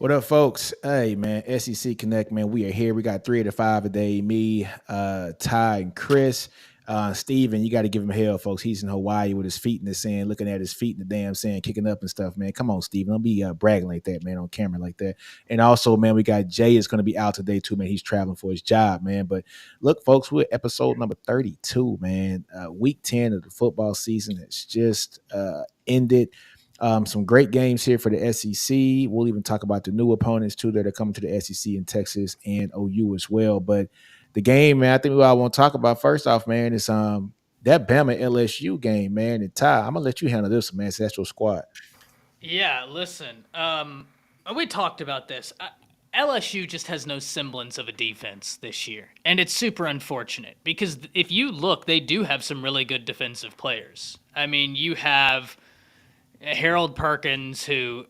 What up, folks? Hey, man, SEC Connect, man. We are here. We got 3 to 5 a day. Me, Ty, and Chris. Steven, you got to give him hell, folks. He's in Hawaii with his feet in the sand, looking at his feet in the damn sand, kicking up and stuff, man. Come on, Steven. Don't be bragging like that, man, on camera like that. And also, man, we got Jay is going to be out today, too, man. He's traveling for his job, man. But look, folks, we're episode number 32, man. Week 10 of the football season has just ended. Some great games here for the SEC. We'll even talk about the new opponents too that are coming to the SEC in Texas and OU as well. But the game, man, I think what I want to talk about first off, man, is that Bama LSU game, man. And Ty, I'm gonna let you handle this, man. So that's your squad. Yeah, listen. We talked about this. LSU just has no semblance of a defense this year, and it's super unfortunate because if you look, they do have some really good defensive players. I mean, you have Harold Perkins, who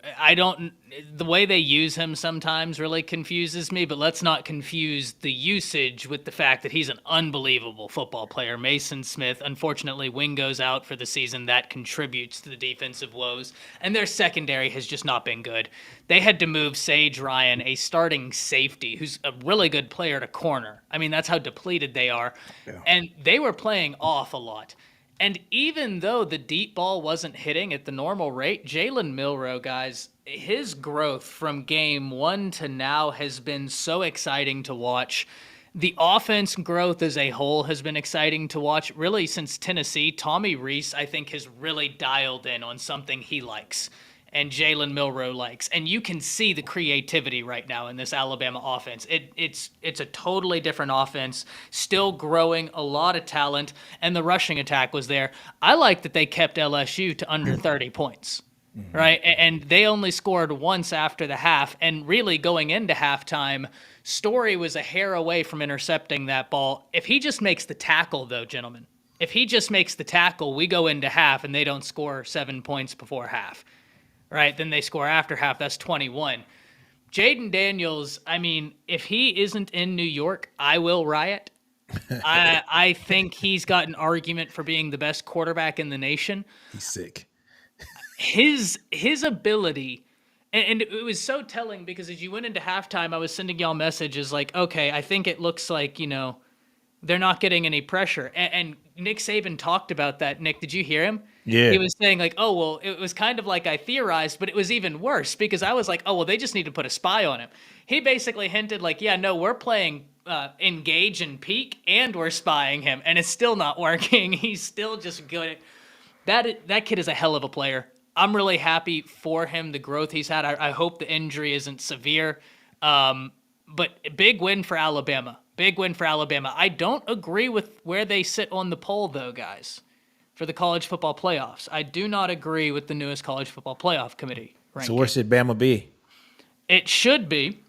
the way they use him sometimes really confuses me, but let's not confuse the usage with the fact that he's an unbelievable football player. Mason Smith, unfortunately, Wingo's out for the season. That contributes to the defensive woes, and their secondary has just not been good. They had to move Sage Ryan, a starting safety, who's a really good player, to corner. I mean, that's how depleted they are, and they were playing off a lot. And even though the deep ball wasn't hitting at the normal rate, Jalen Milroe, guys, his growth from game one to now has been so exciting to watch. The offense growth as a whole has been exciting to watch. Really, since Tennessee, Tommy Reese, I think, has really dialed in on something he likes and Jalen Milroe likes. And you can see the creativity right now in this Alabama offense. It's a totally different offense, still growing, a lot of talent, and the rushing attack was there. I like that they kept LSU to under 30 points. Right. And they only scored once after the half. And really going into halftime, Story was a hair away from intercepting that ball. If he just makes the tackle, though, gentlemen, if he just makes the tackle, we go into half and they don't score 7 points before half. Right, then they score after half. That's 21. Jaden Daniels, I mean, if he isn't in New York, I will riot. I think he's got an argument for being the best quarterback in the nation. He's sick. His ability, and it was so telling because as you went into halftime, I was sending y'all messages like, okay, I think it looks like, they're not getting any pressure. And Nick Saban talked about that. Nick, did you hear him? Yeah. He was saying like, oh, well, it was kind of like I theorized, but it was even worse because I was like, oh, well, they just need to put a spy on him. He basically hinted like, yeah, no, we're playing engage and peak and we're spying him. And it's still not working. He's still just good. That kid is a hell of a player. I'm really happy for him, the growth he's had. I hope the injury isn't severe. But big win for Alabama. Big win for Alabama. I don't agree with where they sit on the poll, though, guys, for the college football playoffs. I do not agree with the newest college football playoff committee ranking. So where should Bama be? It should be.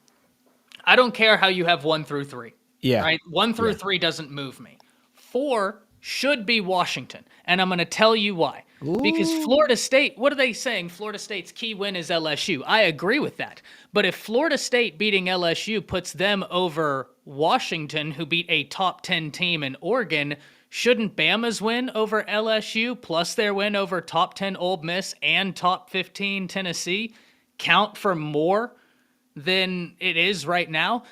I don't care how you have 1 through 3. Yeah. Right? 1 through 3 doesn't move me. 4 should be Washington. And I'm going to tell you why. Because Florida State, what are they saying? Florida State's key win is LSU. I agree with that. But if Florida State beating LSU puts them over Washington, who beat a top 10 team in Oregon, shouldn't Bama's win over LSU plus their win over top 10 Ole Miss and top 15 Tennessee count for more than it is right now?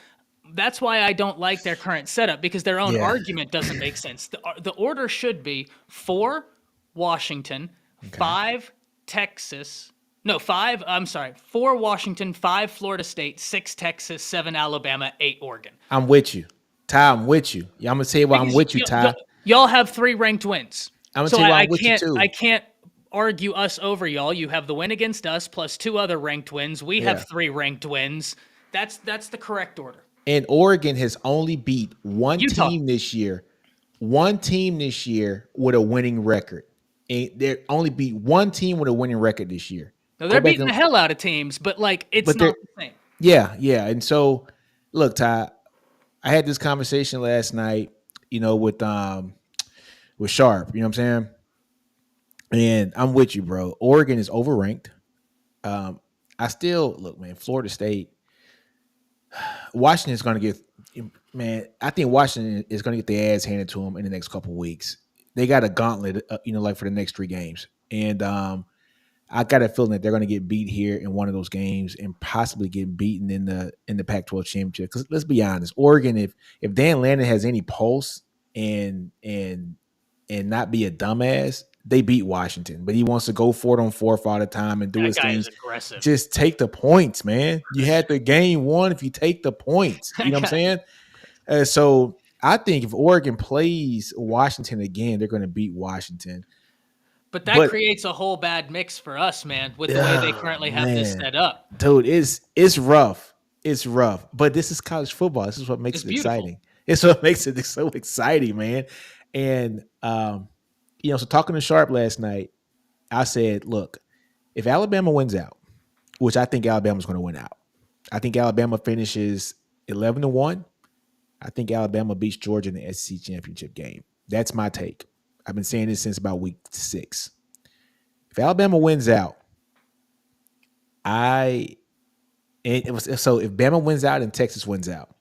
That's why I don't like their current setup, because their own argument doesn't make sense. The order should be 4 Washington, 5 Texas. No, 5, I'm sorry, 4 Washington, 5 Florida State, 6 Texas, 7 Alabama, 8 Oregon. I'm with you. Ty, I'm with you. I'm going to tell you why I'm with you, Ty. Y'all have 3 ranked wins. I'm going to tell you why I'm with you, too. I can't argue us over y'all. You have the win against us plus 2 other ranked wins. We have 3 ranked wins. That's the correct order. And Oregon has only beat one team this year. One team this year with a winning record. And they only beat one team with a winning record this year. No, they're beating the hell out of teams, but it's not the same. Yeah. And so, look, Ty, I had this conversation last night, with Sharp. You know what I'm saying? And I'm with you, bro. Oregon is overranked. I still look, man. Florida State. Washington is going to get, man. I think Washington is going to get their ass handed to them in the next couple of weeks. They got a gauntlet, for the next 3 games, and I got a feeling that they're going to get beat here in one of those games and possibly get beaten in the Pac-12 championship. Because let's be honest, Oregon, if Dan Lannon has any pulse and not be a dumbass, they beat Washington. But he wants to go for it on fourth all the time and do That his guy is things. aggressive. Just take the points, man. You had the game won if you take the points. You That know what I'm guy is saying? So I think if Oregon plays Washington again, they're going to beat Washington. But that But creates a whole bad mix for us, man, with the way they oh currently have this man, set up. dude, it's rough. It's rough. But this is college football. This is what makes It's it beautiful. exciting. It's what makes it so exciting, man. And so talking to Sharp last night, I said, look, if Alabama wins out, which I think Alabama's going to win out, I think Alabama finishes 11-1. I think Alabama beats Georgia in the SEC championship game. That's my take. I've been saying this since about week 6. If Alabama wins out, I it was so if Bama wins out and Texas wins out,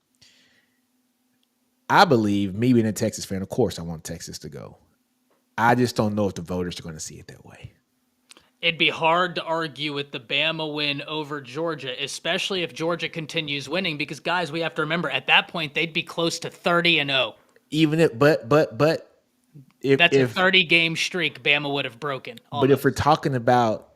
I believe, me being a Texas fan, of course I want Texas to go. I just don't know if the voters are going to see it that way. It'd be hard to argue with the Bama win over Georgia, especially if Georgia continues winning, because guys, we have to remember at that point they'd be close to 30-0. Even if That's a if 30-game streak Bama would have broken. but if Almost. we're talking about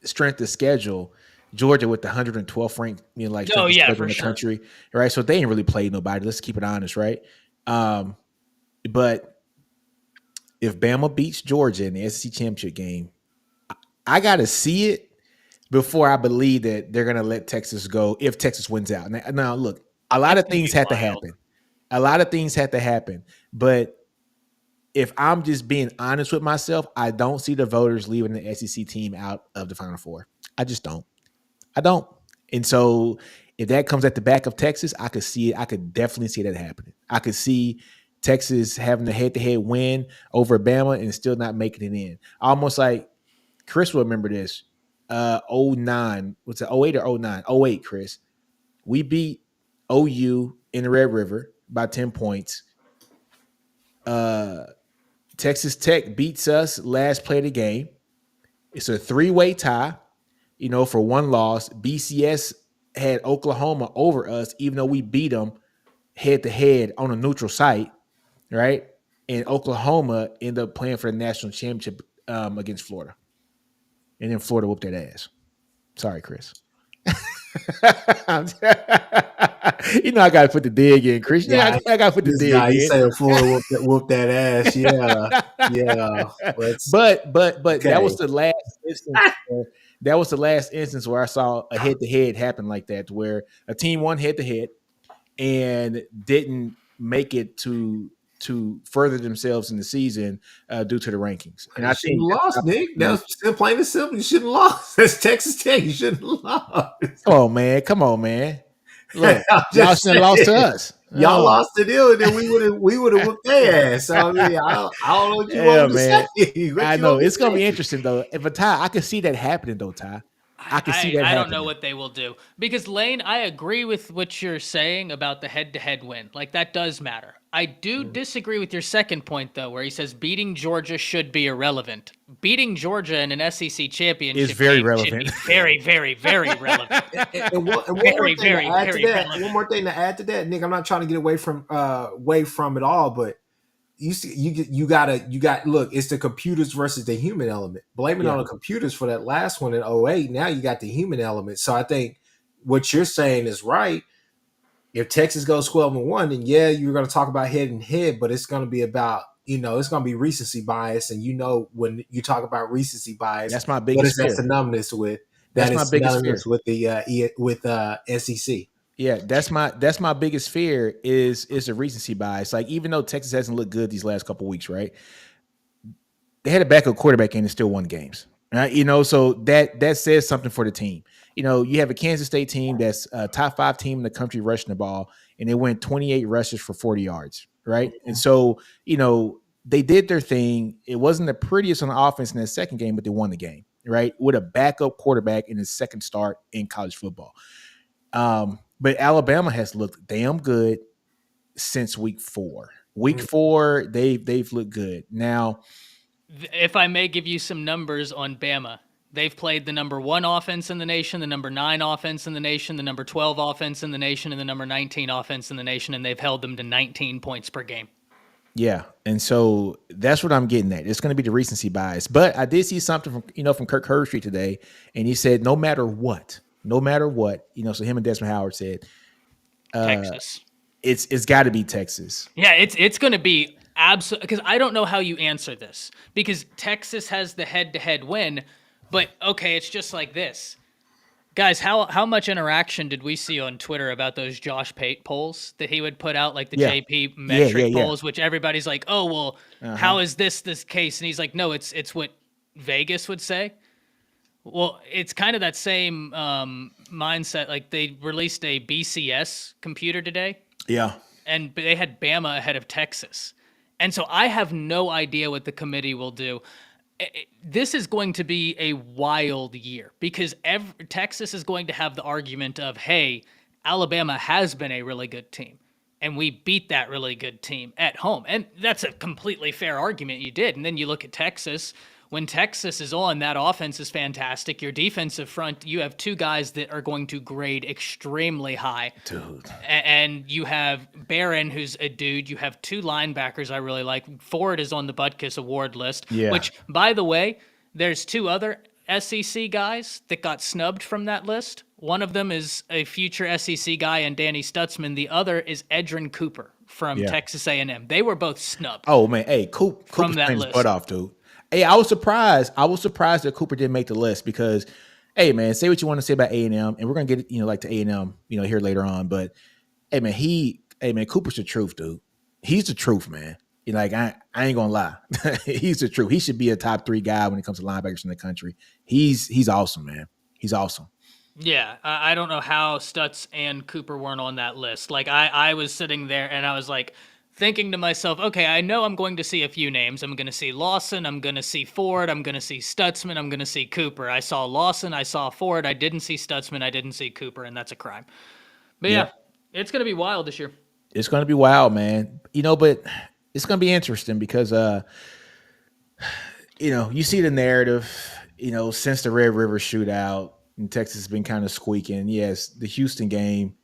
strength of schedule, Georgia with the 112th ranked, Oh strength of yeah, schedule for in the sure. country, right? So they ain't really played nobody. Let's keep it honest, right? But if Bama beats Georgia in the SEC championship game, I got to see it before I believe that they're going to let Texas go if Texas wins out. Now, look, a lot That's of gonna things be had to wild. happen. A lot of things had to happen. But if I'm just being honest with myself, I don't see the voters leaving the SEC team out of the Final Four. I just don't. I don't. And so if that comes at the back of Texas, I could see it. I could definitely see that happening. I could see Texas having a head-to-head win over Bama and still not making it in. Almost like Chris will remember this. 09. What's it? 08 or 09? 08, Chris. We beat OU in the Red River by 10 points. Texas Tech beats us last play of the game. It's a 3-way tie, for one loss. BCS had Oklahoma over us, even though we beat them head to head on a neutral site, right? And Oklahoma ended up playing for the national championship against Florida. And then Florida whooped that ass. Sorry, Chris. I got to put the dig in, Chris. Guy, I got to put the this dig guy, he in. said Florida whoop that ass. Yeah, yeah. Let's But that was okay. the last instance. That was the last instance where I saw a head to head happen like that, where a team won head to head and didn't make it to further themselves in the season due to the rankings. And You I shouldn't think have that's lost, an Nick. opportunity. That's still plain and simple. You shouldn't have lost. That's Texas Tech. You shouldn't have lost. Come on, man. Look, I'm y'all just shouldn't have lost to saying. us. Y'all Oh, lost the deal, and then we would have whooped their ass. So I mean, I don't know what you want yeah, me to man. say. What I you know want me it's gonna to be say? interesting though. If a tie, I can see that happening though, Ty. I can see that I don't know happening. what they will do, because Lane, I agree with what you're saying about the head-to-head win. Like, that does matter. I do disagree with your second point, though, where he says beating Georgia should be irrelevant. Beating Georgia in an SEC It's championship very game should relevant. be very, very, very relevant. And one more Very, thing to very, add to very that. relevant. One more thing to add to that, Nick. I'm not trying to get away from it all, but you see, you got look. It's the computers versus the human element. Blaming Yeah, on the computers for that last one in '08. Now you got the human element. So I think what you're saying is right. If Texas goes 12-1, then yeah, you're going to talk about head and head, but it's going to be about it's going to be recency bias, and when you talk about recency bias, that's my what biggest is that fear. synonymous with? That That's my is biggest fear. synonymous with the with SEC. Yeah, that's my biggest fear is a recency bias. Like even though Texas hasn't looked good these last couple weeks, right? They had a backup quarterback and still won games. Right? So that says something for the team. You have a Kansas State team that's a top 5 team in the country rushing the ball, and they went 28 rushes for 40 yards, right? And so, they did their thing. It wasn't the prettiest on the offense in that second game, but they won the game, right? With a backup quarterback in his second start in college football. But Alabama has looked damn good since week 4. Week 4, they've looked good. Now, If I may give you some numbers on Bama, They've played the number 1 offense in the nation, the number 9 offense in the nation, the number 12 offense in the nation, and the number 19 offense in the nation, and they've held them to 19 points per game. Yeah, and so that's what I'm getting at. It's going to be the recency bias. But I did see something from Kirk Herbstreit today, and he said no matter what, so him and Desmond Howard said Texas. It's got to be Texas. Yeah, it's going to be absolutely, because I don't know how you answer this, because Texas has the head-to-head win, but okay, it's just like this. Guys, how much interaction did we see on Twitter about those Josh Pate polls that he would put out, like the JP metric polls, which everybody's like, oh, well, how is this case? And he's like, no, it's what Vegas would say. Well, it's kind of that same mindset. Like, they released a BCS computer today. Yeah. And they had Bama ahead of Texas. And so I have no idea what the committee will do. This is going to be a wild year because Texas is going to have the argument of, hey, Alabama has been a really good team, and we beat that really good team at home. And that's a completely fair argument you did. And then you look at Texas. When Texas is on, that offense is fantastic. Your defensive front, you have 2 guys that are going to grade extremely high. Dude. And you have Barron, who's a dude. You have 2 linebackers I really like. Ford is on the Butkus Award list, which, by the way, there's 2 other SEC guys that got snubbed from that list. One of them is a future SEC guy and Danny Stutzman. The other is Edrin Cooper from Texas A&M. They were both snubbed. Oh, man. Hey, Cooper's playing his butt off, dude. Hey, I was surprised. That Cooper didn't make the list because, hey, man, say what you want to say about A&M, and we're gonna get like to A&M, here later on. But hey, man, Cooper's the truth, dude. He's the truth, man. I ain't gonna lie, he's the truth. He should be a top 3 guy when it comes to linebackers in the country. He's awesome, man. He's awesome. Yeah, I don't know how Stutz and Cooper weren't on that list. Like I was sitting there and I was like, thinking to myself, okay, I know I'm going to see a few names. I'm going to see Lawson. I'm going to see Ford. I'm going to see Stutzman. I'm going to see Cooper. I saw Lawson. I saw Ford. I didn't see Stutzman. I didn't see Cooper, and that's a crime. But yeah, it's going to be wild this year. It's going to be wild, man. But it's going to be interesting because, you see the narrative, since the Red River shootout, and Texas has been kind of squeaking. Yes, the Houston game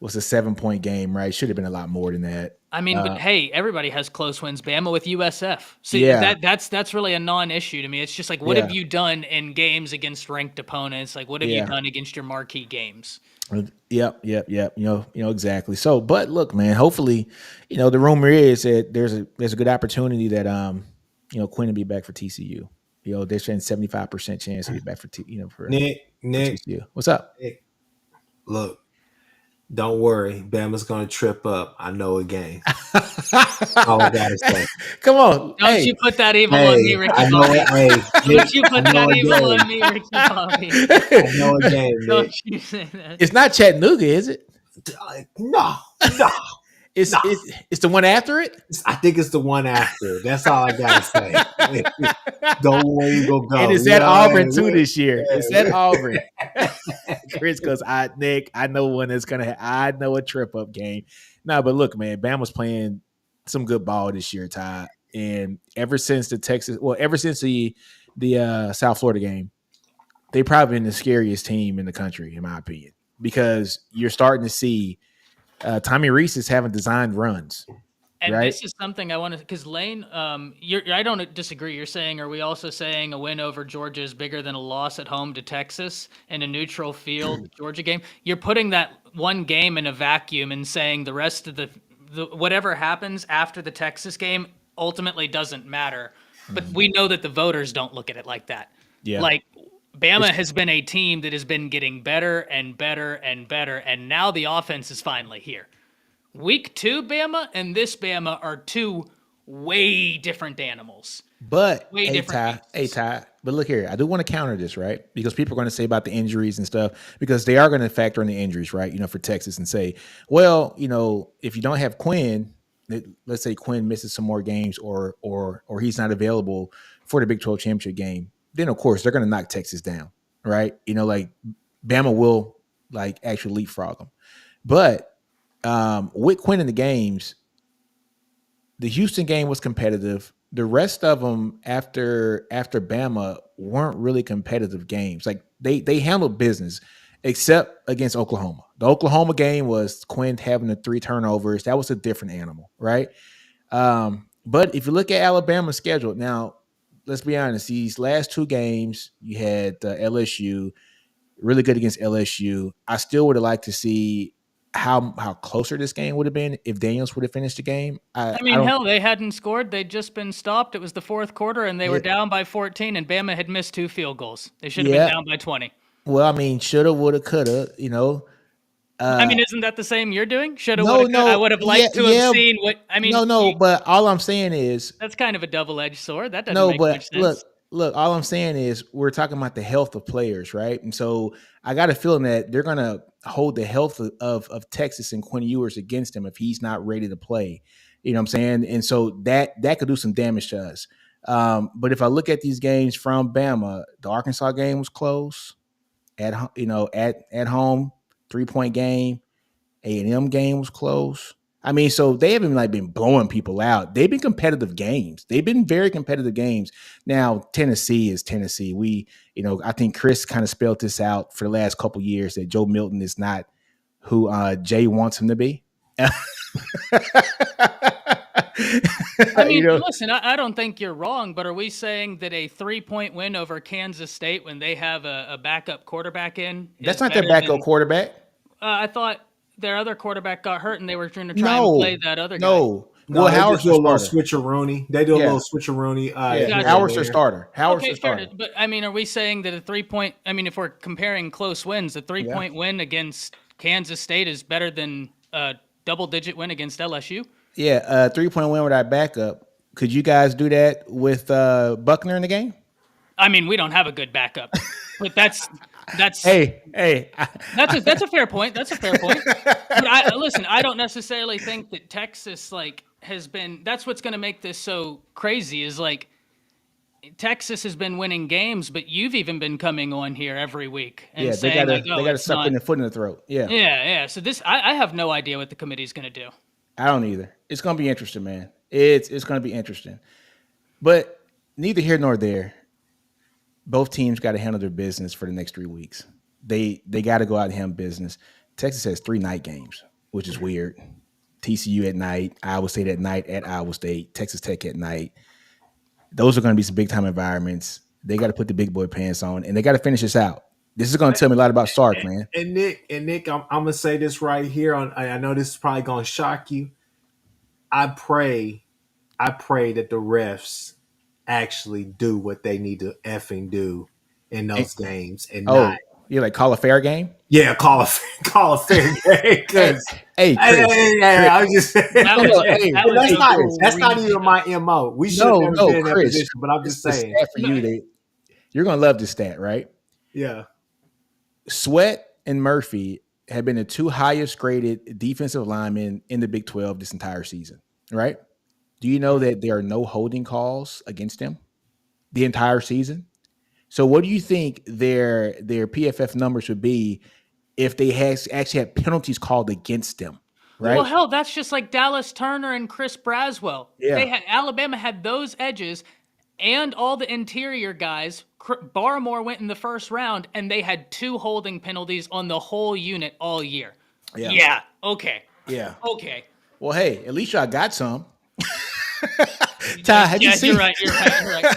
was a 7-point game, right? Should have been a lot more than that. I mean, but hey, everybody has close wins. Bama with USF. See, that's really a non-issue to me. It's just like, what have you done in games against ranked opponents? Like, what have you done against your marquee games? Yep. Exactly. So, but look, man, hopefully, the rumor is that there's a good opportunity that Quinn will be back for TCU. They're saying 75% chance he'll be back for Nick, TCU. What's up? Nick, look. Don't worry, Bama's gonna trip up. I know a game. All I gotta say. Come on, don't you put that evil on me, Ricky Bobby. Don't you put that evil on me, Ricky Bobby. I know a game. Don't you say that. It's not Chattanooga, is it? No. It's the one after it. I think it's the one after. That's all I gotta say. Don't worry, you go. And it's at Auburn too this year. It's at Auburn. Chris goes, Nick, I know one that's gonna. I know a trip up game. No, but look, man, Bama's playing some good ball this year, Ty. And ever since the South Florida game, they've probably been the scariest team in the country, in my opinion, because you're starting to see. Tommy Rees is having designed runs. And right? This is something I want to, because Lane, I don't disagree. You're saying, are we also saying a win over Georgia is bigger than a loss at home to Texas in a neutral field Georgia game? You're putting that one game in a vacuum and saying the rest of the whatever happens after the Texas game ultimately doesn't matter. But we know that the voters don't look at it like that. Yeah. Like, Bama has been a team that has been getting better and better and better, and now the offense is finally here. Week 2 Bama and this Bama are 2 way different animals. But way Ty, but look here, I do want to counter this, right? Because people are going to say about the injuries and stuff, because they are going to factor in the injuries, right? For Texas and say, well, if you don't have Quinn, let's say Quinn misses some more games or he's not available for the Big 12 championship game, then of course they're going to knock Texas down, right? Like Bama will actually leapfrog them. But with Quinn in the games, the Houston game was competitive. the rest of them after Bama weren't really competitive games. Like they handled business, except against Oklahoma. The Oklahoma game was Quinn having the 3 turnovers. That was a different animal, right? But if you look at Alabama's schedule now, let's be honest. These last 2 games, you had LSU, really good against LSU. I still would have liked to see how closer this game would have been if Daniels would have finished the game. I I mean, don't. hell, they hadn't scored. They'd just been stopped. It was the fourth quarter, and they were Yeah, down by 14, and Bama had missed 2 field goals. They should have been yeah. down by 20. Well, I mean, shoulda, woulda, coulda. I Uh, mean, isn't that the same you're doing? Shoulda, woulda, no, coulda. I no, would have yeah, liked to have yeah, seen what. I mean, no. But all I'm saying is, that's kind of a double-edged sword. That doesn't no. make much But sense. look. All I'm saying is, we're talking about the health of players, right? And so I got a feeling that they're gonna hold the health of Texas and Quinn Ewers against him if he's not ready to play. You know what I'm saying? And so that could do some damage to us. But if I look at these games from Bama, the Arkansas game was close at home, 3-point game. A&M game was close. I mean, so they haven't like been blowing people out. They've been competitive games. They've been very competitive games. Now, Tennessee is Tennessee. I think Chris kind of spelled this out for the last couple of years that Joe Milton is not who Jay wants him to be. I mean, listen, I don't think you're wrong, but are we saying that a 3-point win over Kansas State when they have a backup quarterback in That's is not their better backup than, quarterback. I thought their other quarterback got hurt and they were trying to try and No, play that other guy. no. No, Well, they Howard's just do the a little starter. switcheroonie. They do a Yeah. little switcheroonie. Yeah, Gotcha. Howard's their starter. Howard's Okay, their starter. but I mean, are we saying that a 3-point? I mean, if we're comparing close wins, a 3-point win against Kansas State is better than a double-digit win against LSU? Yeah, 3-point win with our backup. Could you guys do that with Buckner in the game? I mean, we don't have a good backup, but that's Hey. that's a fair point. That's a fair point. But listen, I don't necessarily think that Texas has been. That's what's going to make this so crazy. Is Texas has been winning games, but you've even been coming on here every week and Yeah, saying they gotta it's suck not. in the foot in the throat. Yeah. Yeah. So I have no idea what the committee's going to do. I don't either. It's gonna be interesting, man. It's gonna be interesting. But neither here nor there. Both teams got to handle their business for the next 3 weeks. They got to go out and handle business. Texas has 3 night games, which is weird. TCU at night, Iowa State at night at Iowa State, Texas Tech at night. Those are going to be some big time environments. They got to put the big boy pants on, and they got to finish this out. This is going to tell me a lot about Sark, man. And Nick, I'm gonna say this right here. I know this is probably gonna shock you. I pray that the refs actually do what they need to effing do in those games and not. You like call a fair game? Yeah, call a fair game. Cause Hey, Chris, I was just saying. That's not egregious. even my MO. We should have never been in that Chris, position, but I'm just this is saying. stat for you. You're going to love this stat, right? Yeah. Sweat and Murphy have been the 2 highest graded defensive linemen in the Big 12 this entire season, right? Do you know that there are no holding calls against them the entire season? So what do you think their PFF numbers would be if they actually had penalties called against them, right? Well, hell, that's just like Dallas Turner and Chris Braswell. Yeah. Alabama had those edges and all the interior guys. Barmore went in the first round, and they had 2 holding penalties on the whole unit all year. Yeah. Okay. Yeah. Okay. Well, hey, at least y'all got some. Ty, have you seen? You're right.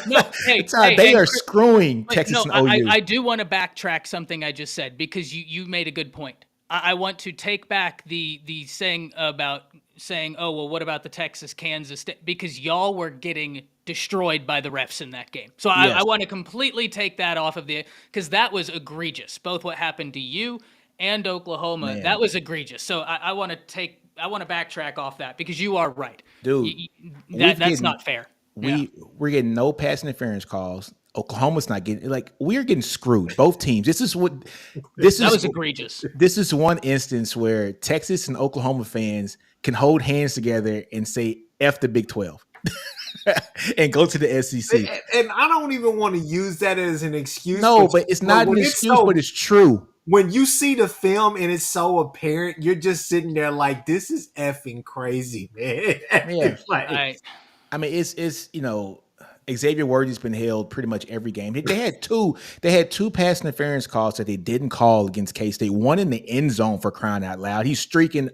No, hey, Ty, they are screwing Texas and OU. I do want to backtrack something I just said because you made a good point. I want to take back the saying about saying, oh, well, what about the Texas Kansas State? Because y'all were getting destroyed by the refs in that game. So I want to completely take that off of because that was egregious. Both what happened to you and Oklahoma, Man. that was egregious. So I want to backtrack off that because you are right. Dude, that's not fair. We're getting no pass interference calls. Oklahoma's not getting we're getting screwed. Both teams. That was egregious. This is one instance where Texas and Oklahoma fans can hold hands together and say F the Big 12 and go to the SEC. And I don't even want to use that as an excuse. No, but it's not an excuse, but it's true. When you see the film and it's so apparent, you're just sitting there like, this is effing crazy, man. Yeah. I mean, it's Xavier Worthy's been held pretty much every game. They had two pass interference calls that they didn't call against K State. One in the end zone for crying out loud. He's streaking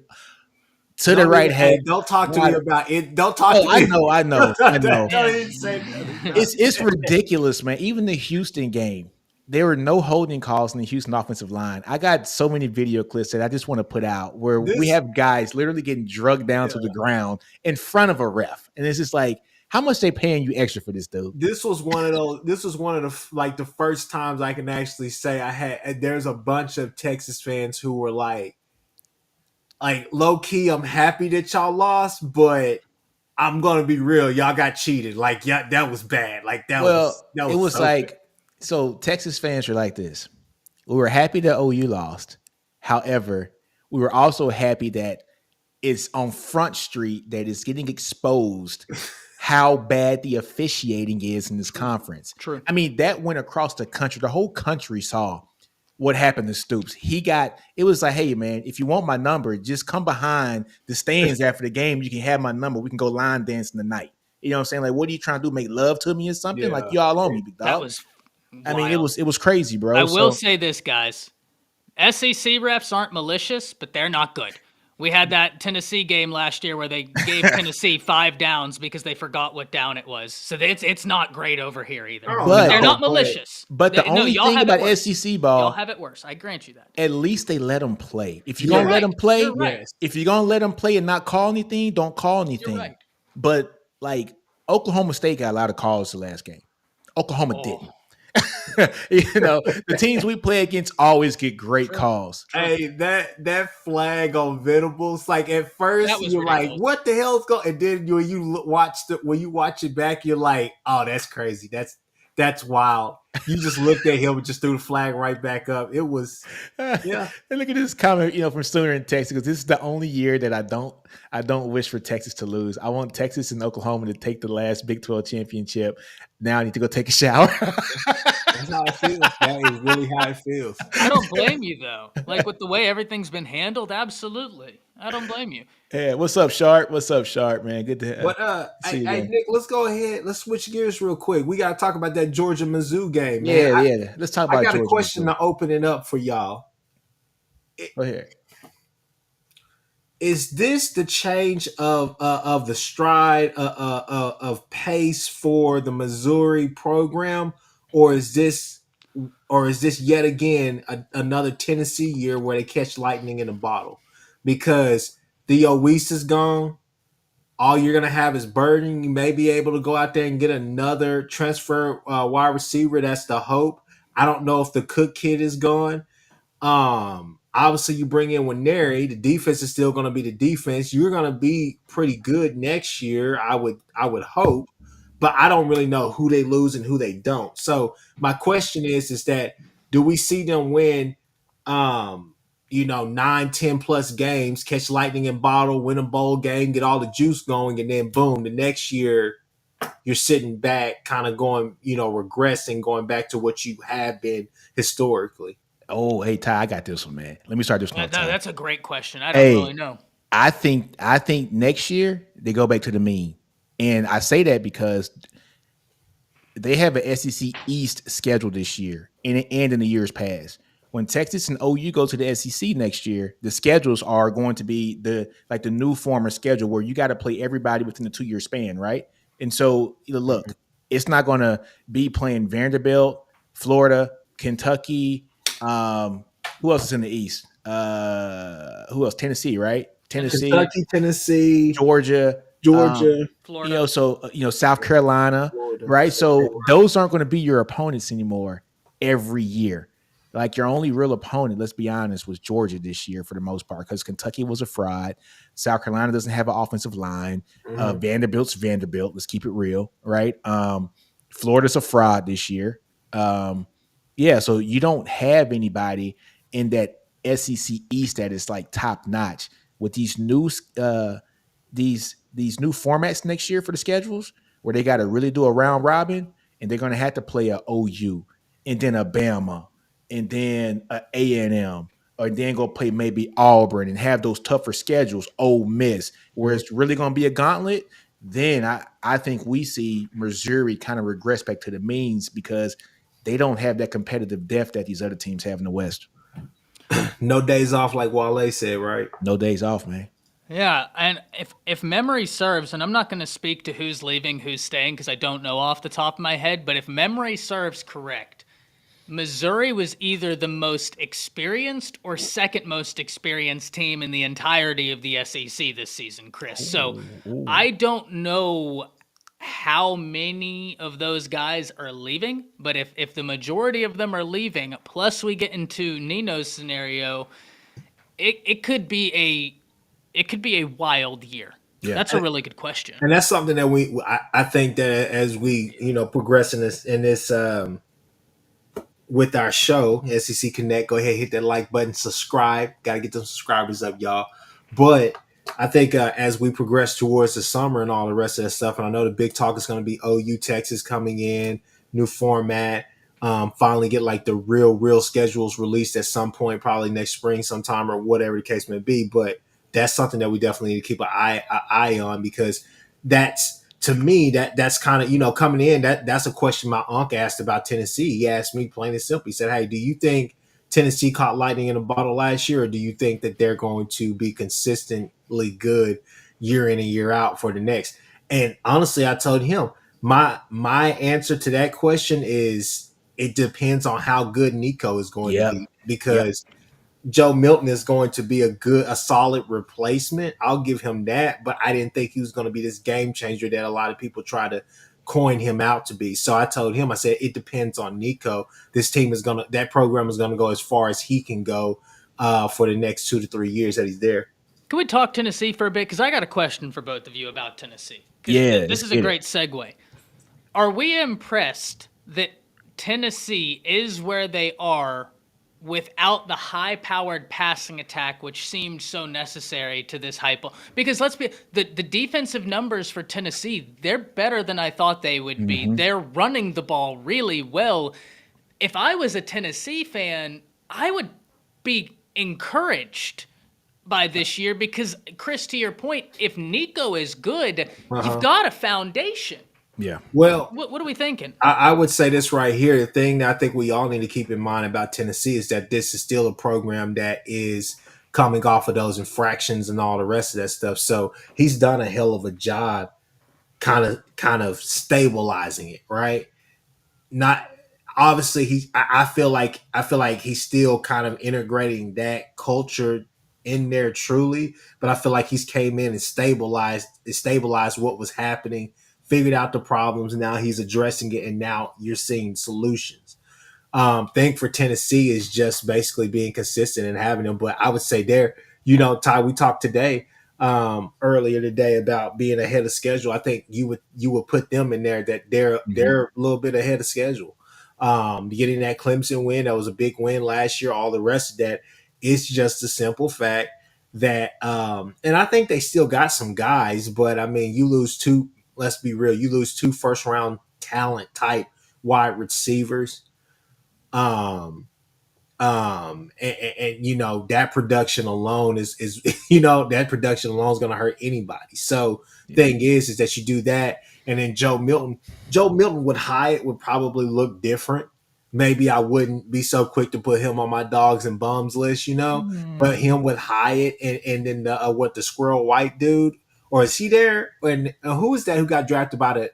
to the Don't right even. half. Hey, don't talk to me about it. Don't talk Oh, to I me. know, I know, I know. Don't even say nothing. It's ridiculous, man. Even the Houston game, there were no holding calls in the Houston offensive line. I got so many video clips that I just want to put out where we This, have guys literally getting drugged down to the ground in front of a ref, and it's just like, how much they paying you extra for this, dude? this was one of those. This was one of the like the first times I can actually say I had. There's a bunch of Texas fans who were like low key. I'm happy that y'all lost, but I'm gonna be real. Y'all got cheated. Like, yeah, that was bad. Like Well, that it was was so bad. like, so Texas fans are like this. We were happy that OU lost. However, we were also happy that it's on Front Street that is getting exposed how bad the officiating is in this conference. True. I mean, that went across the country. The whole country saw what happened to Stoops. It was like, hey, man, if you want my number, just come behind the stands after the game. You can have my number. We can go line dancing tonight. You know what I'm saying? Like, what are you trying to do? Make love to me or something? Like, Yeah. you all on me, big That dog. was I mean, it wild. was crazy, bro. I will So say this, guys. SEC refs aren't malicious, but they're not good. We had that Tennessee game last year where they gave Tennessee 5 downs because they forgot what down it was. So it's not great over here either. Oh, But they're no, not malicious. the No, only y'all thing have it about worse. SEC Y'all ball, have it worse. I grant you that. at least they let them play. If you're You're gonna let right. them play, You're right. Yes. if you're gonna let them play and not call anything, don't call anything. right. But like Oklahoma State got a lot of calls the last game. Oklahoma Oh. didn't. The teams we play against always get great calls. Hey, that flag on Venables, like at first That was you're like, ridiculous. what the hell's going? And then when you watch it back, you're like, oh, that's crazy. That's wild. You just looked at him and just threw the flag right back up. It was, yeah. And look at this comment, from Sooner in Texas, because this is the only year that I don't wish for Texas to lose. I want Texas and Oklahoma to take the last Big 12 championship. Now I need to go take a shower. That's how it feels. That is really how it feels. I don't blame you, though. Like, with the way everything's been handled, absolutely. I don't blame you. Hey, what's up, Sharp? What's up, Sharp, man? Good to But see you, hey, man. Nick, let's go ahead. Let's switch gears real quick. We got to talk about that Georgia Mizzou game, man. Yeah. Let's talk I about got a Georgia. question to open it up for y'all. Go ahead. Is this the change of the stride of pace for the Missouri program, or is this yet again another Tennessee year where they catch lightning in a bottle? Because the Oweis is gone. All you're gonna have is Burden. You may be able to go out there and get another transfer wide receiver. That's the hope. I don't know if the Cook kid is gone. Obviously, you bring in Winery. The defense is still going to be the defense. You're going to be pretty good next year. I would hope, but I don't really know who they lose and who they don't. So my question is that do we see them win? 9, 10 plus games, catch lightning in bottle, win a bowl game, get all the juice going, and then boom, the next year you're sitting back, kind of going, regressing, going back to what you have been historically. Oh, hey Ty, I got this one, man. Let me start this one. That's a great question. I don't really know. I think next year they go back to the mean, and I say that because they have an SEC East schedule this year, and in the years past. When Texas and OU go to the SEC next year, the schedules are going to be the new former schedule where you got to play everybody within the 2-year span, right? And so, look, it's not going to be playing Vanderbilt, Florida, Kentucky. Who else is in the East? Who else? Tennessee, right? Kentucky, Tennessee, Georgia, Florida. South Carolina, Florida, right? So those aren't going to be your opponents anymore every year. Like your only real opponent, let's be honest, was Georgia this year for the most part because Kentucky was a fraud. South Carolina doesn't have an offensive line. Vanderbilt's Vanderbilt. Let's keep it real, right? Florida's a fraud this year. So you don't have anybody in that SEC East that is like top notch with these new these new formats next year for the schedules where they got to really do a round robin and they're going to have to play a OU and then a Bama and then a A&M or then go play maybe Auburn and have those tougher schedules, Ole Miss, where it's really going to be a gauntlet. then I think we see Missouri kind of regress back to the means because they don't have that competitive depth that these other teams have in the West. No days off, like Wale said, right? No days off, man. Yeah, and if memory serves, and I'm not going to speak to who's leaving, who's staying, because I don't know off the top of my head, but if memory serves correct, Missouri was either the most experienced or second most experienced team in the entirety of the SEC this season, Chris. So Ooh. I don't know how many of those guys are leaving, but if the majority of them are leaving, plus we get into Nino's scenario, it could be a wild year. Yeah. That's a really good question. And that's something that I think that as we progress in this with our show, SEC Connect, go ahead, hit that like button, subscribe. Got to get those subscribers up, y'all. But I think as we progress towards the summer and all the rest of that stuff, and I know the big talk is going to be OU Texas coming in, new format. Finally get like the real schedules released at some point, probably next spring sometime or whatever the case may be. But that's something that we definitely need to keep an eye on, because that's, to me, that's kind of, coming in, that's a question my uncle asked about Tennessee. He asked me plain and simple. He said, hey, do you think Tennessee caught lightning in a bottle last year, or do you think that they're going to be consistently good year in and year out for the next? And honestly, I told him my answer to that question is it depends on how good Nico is going to Yep. be, because Joe Milton is going to be a solid replacement. I'll give him that, but I didn't think he was going to be this game changer that a lot of people try to coin him out to be. So I told him, I said, it depends on Nico. That program is going to go as far as he can go for the next 2 to 3 years that he's there. Can we talk Tennessee for a bit? Because I got a question for both of you about Tennessee. Yeah, This is a great segue. Are we impressed that Tennessee is where they are without the high-powered passing attack, which seemed so necessary to this hype? Because the defensive numbers for Tennessee, they're better than I thought they would be. They're running the ball really well. If I was a Tennessee fan, I would be encouraged by this year because, Chris, to your point, if Nico is good, you've got a foundation. Yeah. Well, What are we thinking? I would say this right here. The thing that I think we all need to keep in mind about Tennessee is that this is still a program that is coming off of those infractions and all the rest of that stuff. So he's done a hell of a job kind of stabilizing it, right? Not obviously I feel like he's still kind of integrating that culture in there truly, but I feel like he's came in and stabilized what was happening, figured out the problems, and now he's addressing it, and now you're seeing solutions. Thing for Tennessee is just basically being consistent and having them. But I would say Ty, we talked today, earlier today, about being ahead of schedule. I think you would put them in there, that they're a little bit ahead of schedule. Getting that Clemson win, that was a big win last year. All the rest of that, it's just a simple fact that, and I think they still got some guys, but I mean, you lose two. Let's be real, you lose two first round talent type wide receivers. And that production alone is that production alone is going to hurt anybody. So thing is that you do that, and then Joe Milton with Hyatt would probably look different. Maybe I wouldn't be so quick to put him on my dogs and bums list, but him with Hyatt and then the Squirrel White dude, or is he there? And who is that who got drafted by the?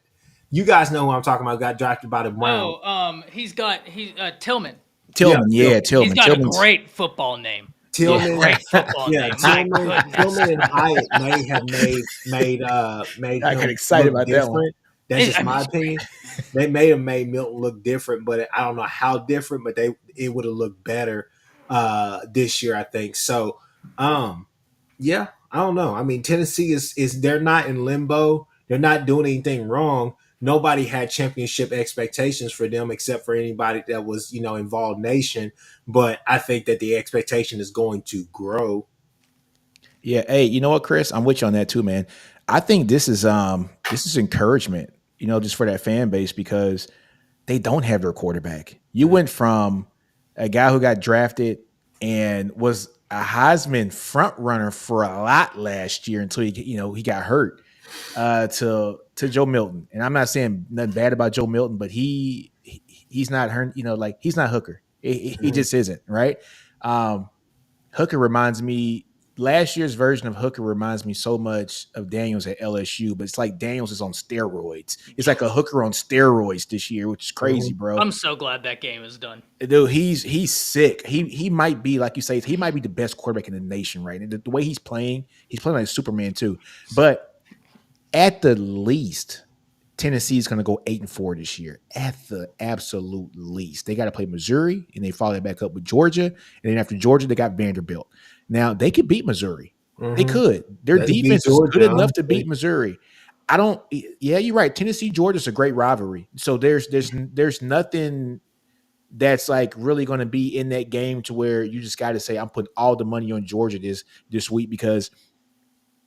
You guys know who I'm talking about. Got drafted by the Browns. He's Tillman. Tillman. He's got a great football name. Tillman, great football name. Tillman and Hyatt may have made I got excited about different. that one. That's just my opinion. They may have made Milton look different, but I don't know how different. But it would have looked better this year, I think. So, yeah, I don't know. I mean, Tennessee is they're not in limbo. They're not doing anything wrong. Nobody had championship expectations for them except for anybody that was, involved nation. But I think that the expectation is going to grow. Yeah. Hey, you know what, Chris? I'm with you on that too, man. I think this is encouragement, just for that fan base, because they don't have their quarterback. You went from a guy who got drafted and was a Heisman front runner for a lot last year until he got hurt. to Joe Milton. And I'm not saying nothing bad about Joe Milton, but he's not her, like he's not Hooker. He Mhm. just isn't, right? Um, Hooker reminds me last year's version of Hooker reminds me so much of Daniels at LSU, but it's like Daniels is on steroids. It's like a Hooker on steroids this year, which is crazy, Mhm. bro. I'm so glad that game is done. Dude, he's sick. He might be, like you say, he might be the best quarterback in the nation, right? And the way he's playing like Superman too. But at the least, Tennessee's going to go 8-4 this year. At the absolute least, they got to play Missouri, and they follow that back up with Georgia, and then after Georgia, they got Vanderbilt. Now they could beat Missouri. They Mhm. could. Their They beat defense is good Georgia, enough to beat honestly. Missouri. I don't. Yeah, you're right. Tennessee Georgia's a great rivalry. So there's nothing that's like really going to be in that game to where you just got to say I'm putting all the money on Georgia this week, because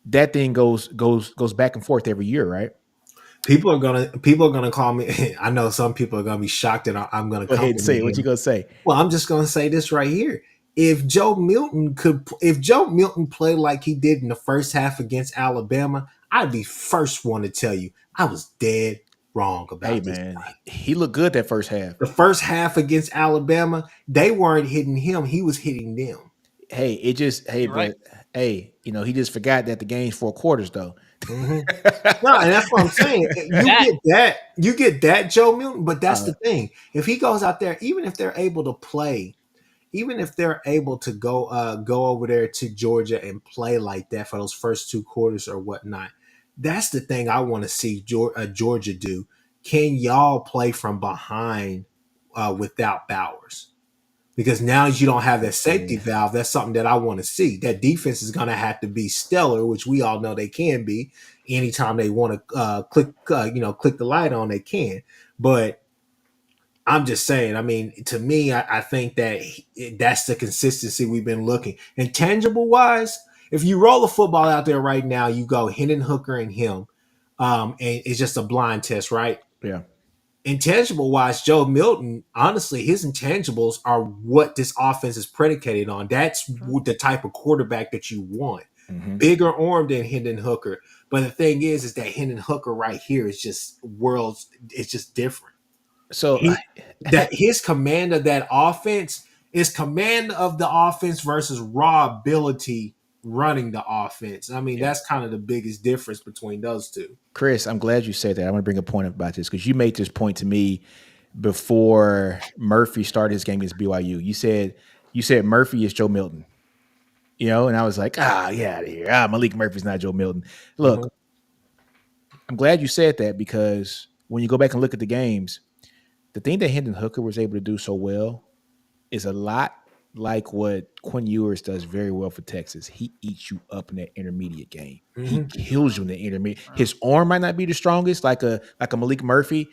that thing goes back and forth every year, right? People are gonna call me. I know some people are gonna be shocked that I'm gonna Go ahead and say compliment it. What you him. gonna say? Well, I'm just gonna say this right here. If Joe Milton played like he did in the first half against Alabama, I'd be first one to tell you I was dead wrong Hey about this. man, he looked good that first half. The first half against Alabama, they weren't hitting him; he was hitting them. Hey, You're right. but hey, he just forgot that the game's 4 quarters though. Mhm. No, and that's what I'm saying. That You get that Joe Milton, but that's uh, the thing. If he goes out there, even if they're able to play, even if they're able to go over there to Georgia and play like that for those first 2 quarters or whatnot, that's the thing I want to see Georgia do. Can y'all play from behind without Bowers? Because now you don't have that safety yeah, valve. That's something that I want to see. That defense is going to have to be stellar, which we all know they can be. Anytime they want to click the light on, they can. But I'm just saying. I mean, to me, I think that that's the consistency we've been looking. Intangible wise, if you roll the football out there right now, you go Hendon Hooker and him, and it's just a blind test, right? yeah. Intangible wise, Joe Milton, honestly, his intangibles are what this offense is predicated on. That's the type of quarterback that you want. Hmm. Bigger arm than Hendon Hooker. But the thing is that Hendon Hooker right here is just worlds. It's just different. So, He that his command of that offense is command of the offense versus raw ability running the offense. I mean, yeah, that's kind of the biggest difference between those two. Chris, I'm glad you said that. I want to bring a point up about this because you made this point to me before Murphy started his game against BYU. You said Murphy is Joe Milton, and I was like, get out of here. Malik Murphy's not Joe Milton. Mhm. Look, I'm glad you said that because when you go back and look at the games, the thing that Hendon Hooker was able to do so well is a lot like what Quinn Ewers does very well for Texas. He eats you up in that intermediate game. He Mhm. kills you in the intermediate. His arm might not be the strongest, like a Malik Murphy.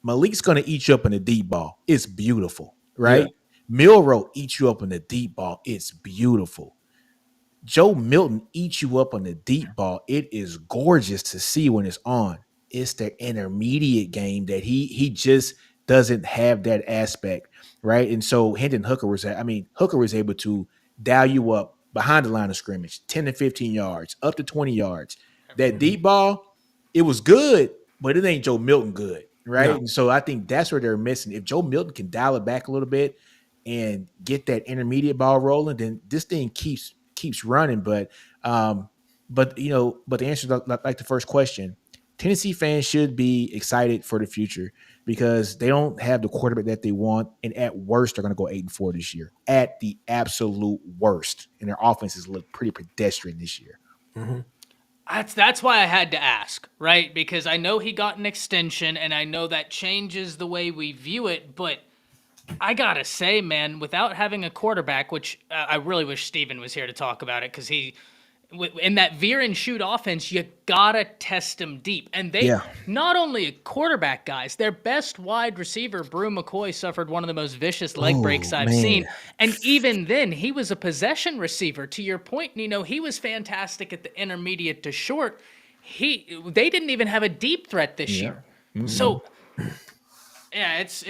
Malik's gonna eat you up in the deep ball. It's beautiful, Yeah. right? Milrow eats you up in the deep ball. It's beautiful. Joe Milton eats you up on the deep ball. It is gorgeous to see when it's on. It's the intermediate game that he just doesn't have that aspect, right? And so Hendon Hooker Hooker was able to dial you up behind the line of scrimmage, 10 to 15 yards, up to 20 yards. That Mhm. deep ball, it was good, but it ain't Joe Milton good, right? No. And so I think that's where they're missing. If Joe Milton can dial it back a little bit and get that intermediate ball rolling, then this thing keeps running. But the answer to like the first question, Tennessee fans should be excited for the future because they don't have the quarterback that they want, and at worst, they're going to go 8-4 this year. At the absolute worst, and their offenses look pretty pedestrian this year. Mhm. that's why I had to ask, right? Because I know he got an extension, and I know that changes the way we view it. But I gotta say, man, without having a quarterback, which I really wish Steven was here to talk about it, because in that veer and shoot offense, you gotta test them deep. And they, Yeah. not only a quarterback, guys, their best wide receiver, Brew McCoy, suffered one of the most vicious leg breaks Oh I've man. seen. And even then, he was a possession receiver. To your point, Nino, he was fantastic at the intermediate to short. They didn't even have a deep threat this Yeah. year. Mm-mm. So yeah, it's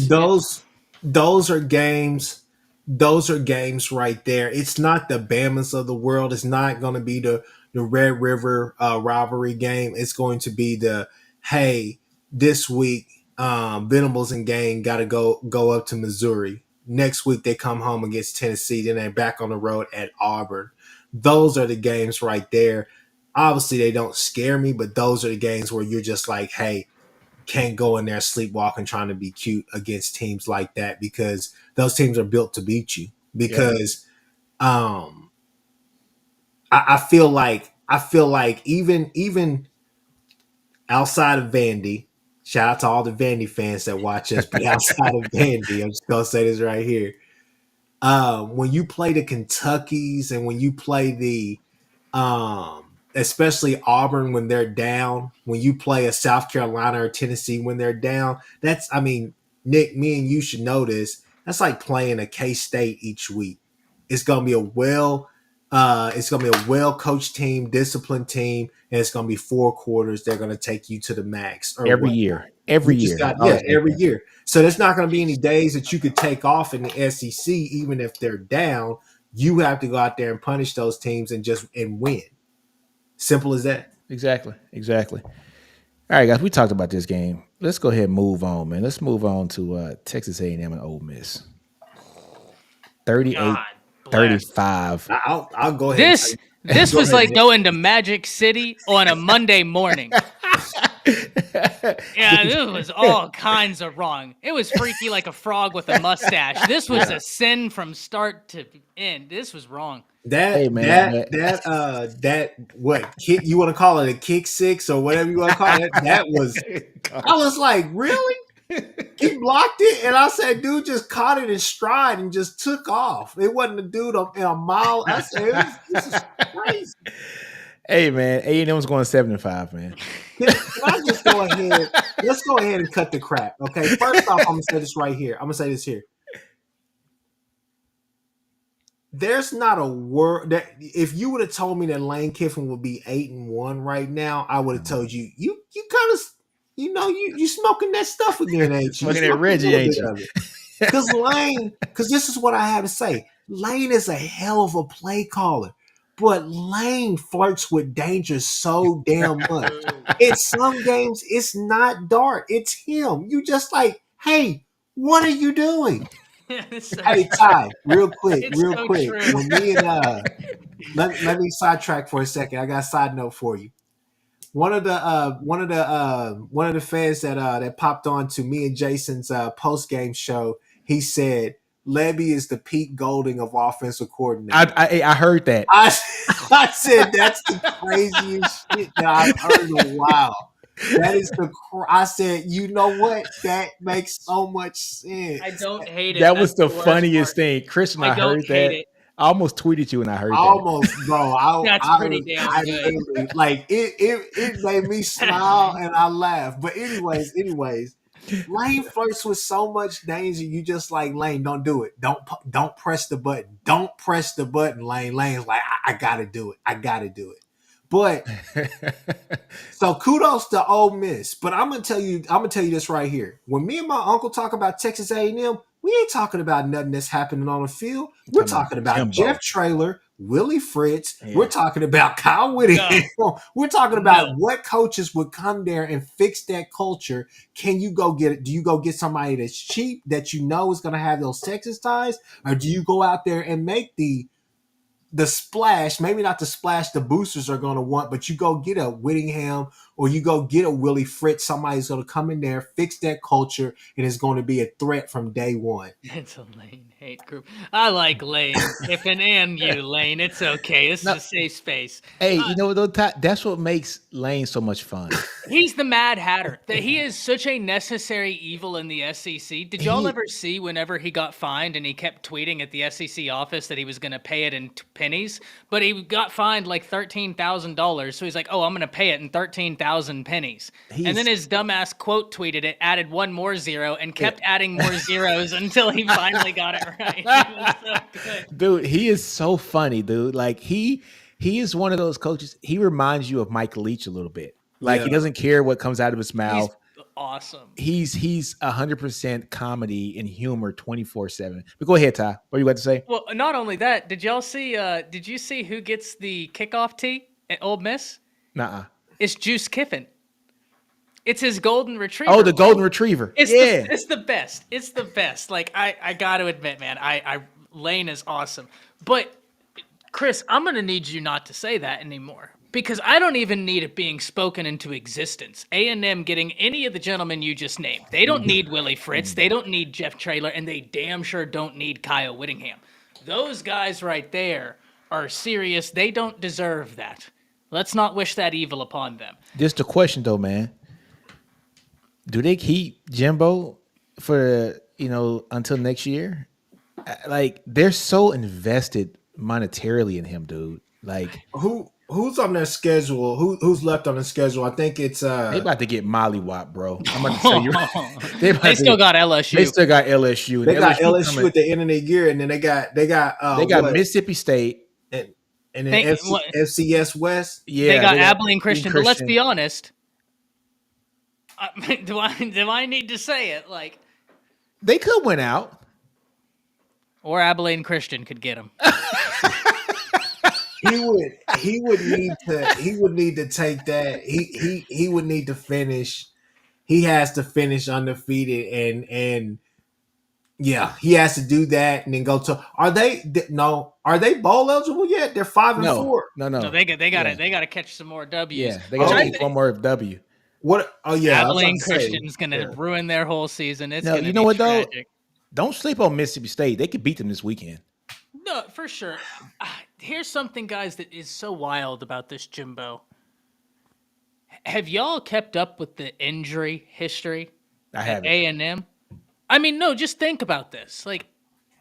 those those are games. Those are games right there. It's not the Bamas of the world. It's not going to be the Red River rivalry game. It's going to be the hey, this week Venables and Gang got to go up to Missouri. Next week they come home against Tennessee. Then they're back on the road at Auburn. Those are the games right there. Obviously, they don't scare me, but those are the games where you're just like, hey, can't go in there sleepwalking trying to be cute against teams like that because those teams are built to beat you. Because I feel like even outside of Vandy, shout out to all the Vandy fans that watch us, but outside of Vandy, I'm just gonna say this right here. When you play the Kentuckys and when you play the especially Auburn when they're down, when you play a South Carolina or Tennessee when they're down, that's I mean, Nick, me and you should know this. That's like playing a K-State each week. It's gonna be a well coached team, disciplined team, and it's gonna be 4 quarters. They're gonna take you to the max or every what. year. Every You just year. got every year. So there's not going to be any days that you could take off in the SEC, even if they're down. You have to go out there and punish those teams and win. Simple as that. Exactly. All right, guys, we talked about this game. Let's go ahead and move on, man. Let's move on to Texas A&M and Ole Miss. 38 God bless. 35. I'll go ahead. This was like going to Magic City on a Monday morning. Yeah, this was all kinds of wrong. It was freaky like a frog with a mustache. This was a sin from start to end. This was wrong. That what kick you want to call it, a kick six or whatever you want to call it. That was I was like, really? He blocked it, and I said, dude just caught it in stride and just took off. It wasn't a dude in a mile. I said, this is crazy. Hey, man, A&M was going 7-5, man. Can I just go ahead? Let's go ahead and cut the crap. Okay. First off, I'm gonna say this right here. I'm gonna say this here. There's not a word that if you would have told me that Lane Kiffin would be 8-1 right now, I would have told you kind of you smoking that stuff again, ain't you? Smoking that Reggie, ain't you? Because this is what I have to say. Lane is a hell of a play caller. But Lane flirts with danger so damn much. In some games, it's not Dart. It's him. You just like, hey, what are you doing? Hey, Ty, real quick. True. When me and let me sidetrack for a second. I got a side note for you. One of the fans that popped on to me and Jason's post game show, he said Levy is the Pete Golding of offensive coordinator. I heard that. I said that's the craziest shit that I've heard in a while. That is I said, you know what? That makes so much sense. I don't hate it. That was the funniest thing. Chris and I heard that. It. I almost tweeted you and I heard that. Almost, bro. That's pretty damn good. Like it made me smile and I laughed. But anyways, Lane flirts with so much danger. You just like, Lane, don't do it. Don't press the button. Don't press the button, Lane. Lane's like, I gotta do it. I gotta do it. But so kudos to Ole Miss. But I'm gonna tell you this right here. When me and my uncle talk about Texas A&M, we ain't talking about nothing that's happening on the field. We're talking about Jimbo. Jeff Traylor, Willie Fritz. Yeah. We're talking about Kyle Whittingham. No. We're talking about what coaches would come there and fix that culture. Can you go get it? Do you go get somebody that's cheap that you know is going to have those Texas ties? Or do you go out there and make the splash, maybe not the splash the boosters are going to want, but you go get a Whittingham or you go get a Willie Fritz. Somebody's going to come in there, fix that culture, and it's going to be a threat from day one. It's a Lane hate group. I like Lane. If an and you, Lane, it's okay. This is a safe space. Hey, you know, that's what makes Lane so much fun. He's the Mad Hatter. That he is such a necessary evil in the SEC. Did y'all ever see whenever he got fined and he kept tweeting at the SEC office that he was going to pay it in pennies, but he got fined like $13,000. So he's like, "Oh, I'm going to pay it in 13,000 pennies." And then his dumbass quote tweeted it, added one more zero, and kept adding more zeros until he finally got it right. He was so good. Dude, he is so funny, dude. Like he is one of those coaches. He reminds you of Mike Leach a little bit. Like he doesn't care what comes out of his mouth. He's awesome. He's 100% comedy and humor 24/7. But go ahead, Ty. What are you about to say? Well, not only that, did y'all see? Did you see who gets the kickoff tee? at Ole Miss? Nuh-uh. It's Juice Kiffin. It's his golden retriever. Oh, the golden retriever. It's yeah. it's the best. It's the best. Like I got to admit, man, Lane is awesome. But Chris, I'm going to need you not to say that anymore because I don't even need it being spoken into existence. A&M getting any of the gentlemen you just named. They don't need Willie Fritz. They don't need Jeff Traylor, and they damn sure don't need Kyle Whittingham. Those guys right there are serious. They don't deserve that. Let's not wish that evil upon them. Just a question, though, man. Do they keep Jimbo for, until next year? Like, they're so invested monetarily in him, dude. Like, who's on their schedule? Who's left on the schedule? I think it's they about to get mollywop, bro. I'm about to tell you. They still got LSU. They still got LSU. They got LSU at the end of the year, and then they got Mississippi State and then FCS West. Yeah, they got Abilene Christian. But let's be honest. Do I need to say it? Like, they could win out. Or Abilene Christian could get him. He would need to take that. He would need to finish. He has to finish undefeated and yeah, he has to do that and then go to. Are they bowl eligible yet? They're 5-4. No, they gotta catch some more W's. Yeah, they gotta get one more W. What? Oh yeah, Abilene Christian's gonna ruin their whole season. It's gonna be what tragic. though? Don't sleep on Mississippi State. They could beat them this weekend. No, for sure. Here's something, guys, that is so wild about this Jimbo. Have y'all kept up with the injury history at A&M? I mean, no, just think about this. Like,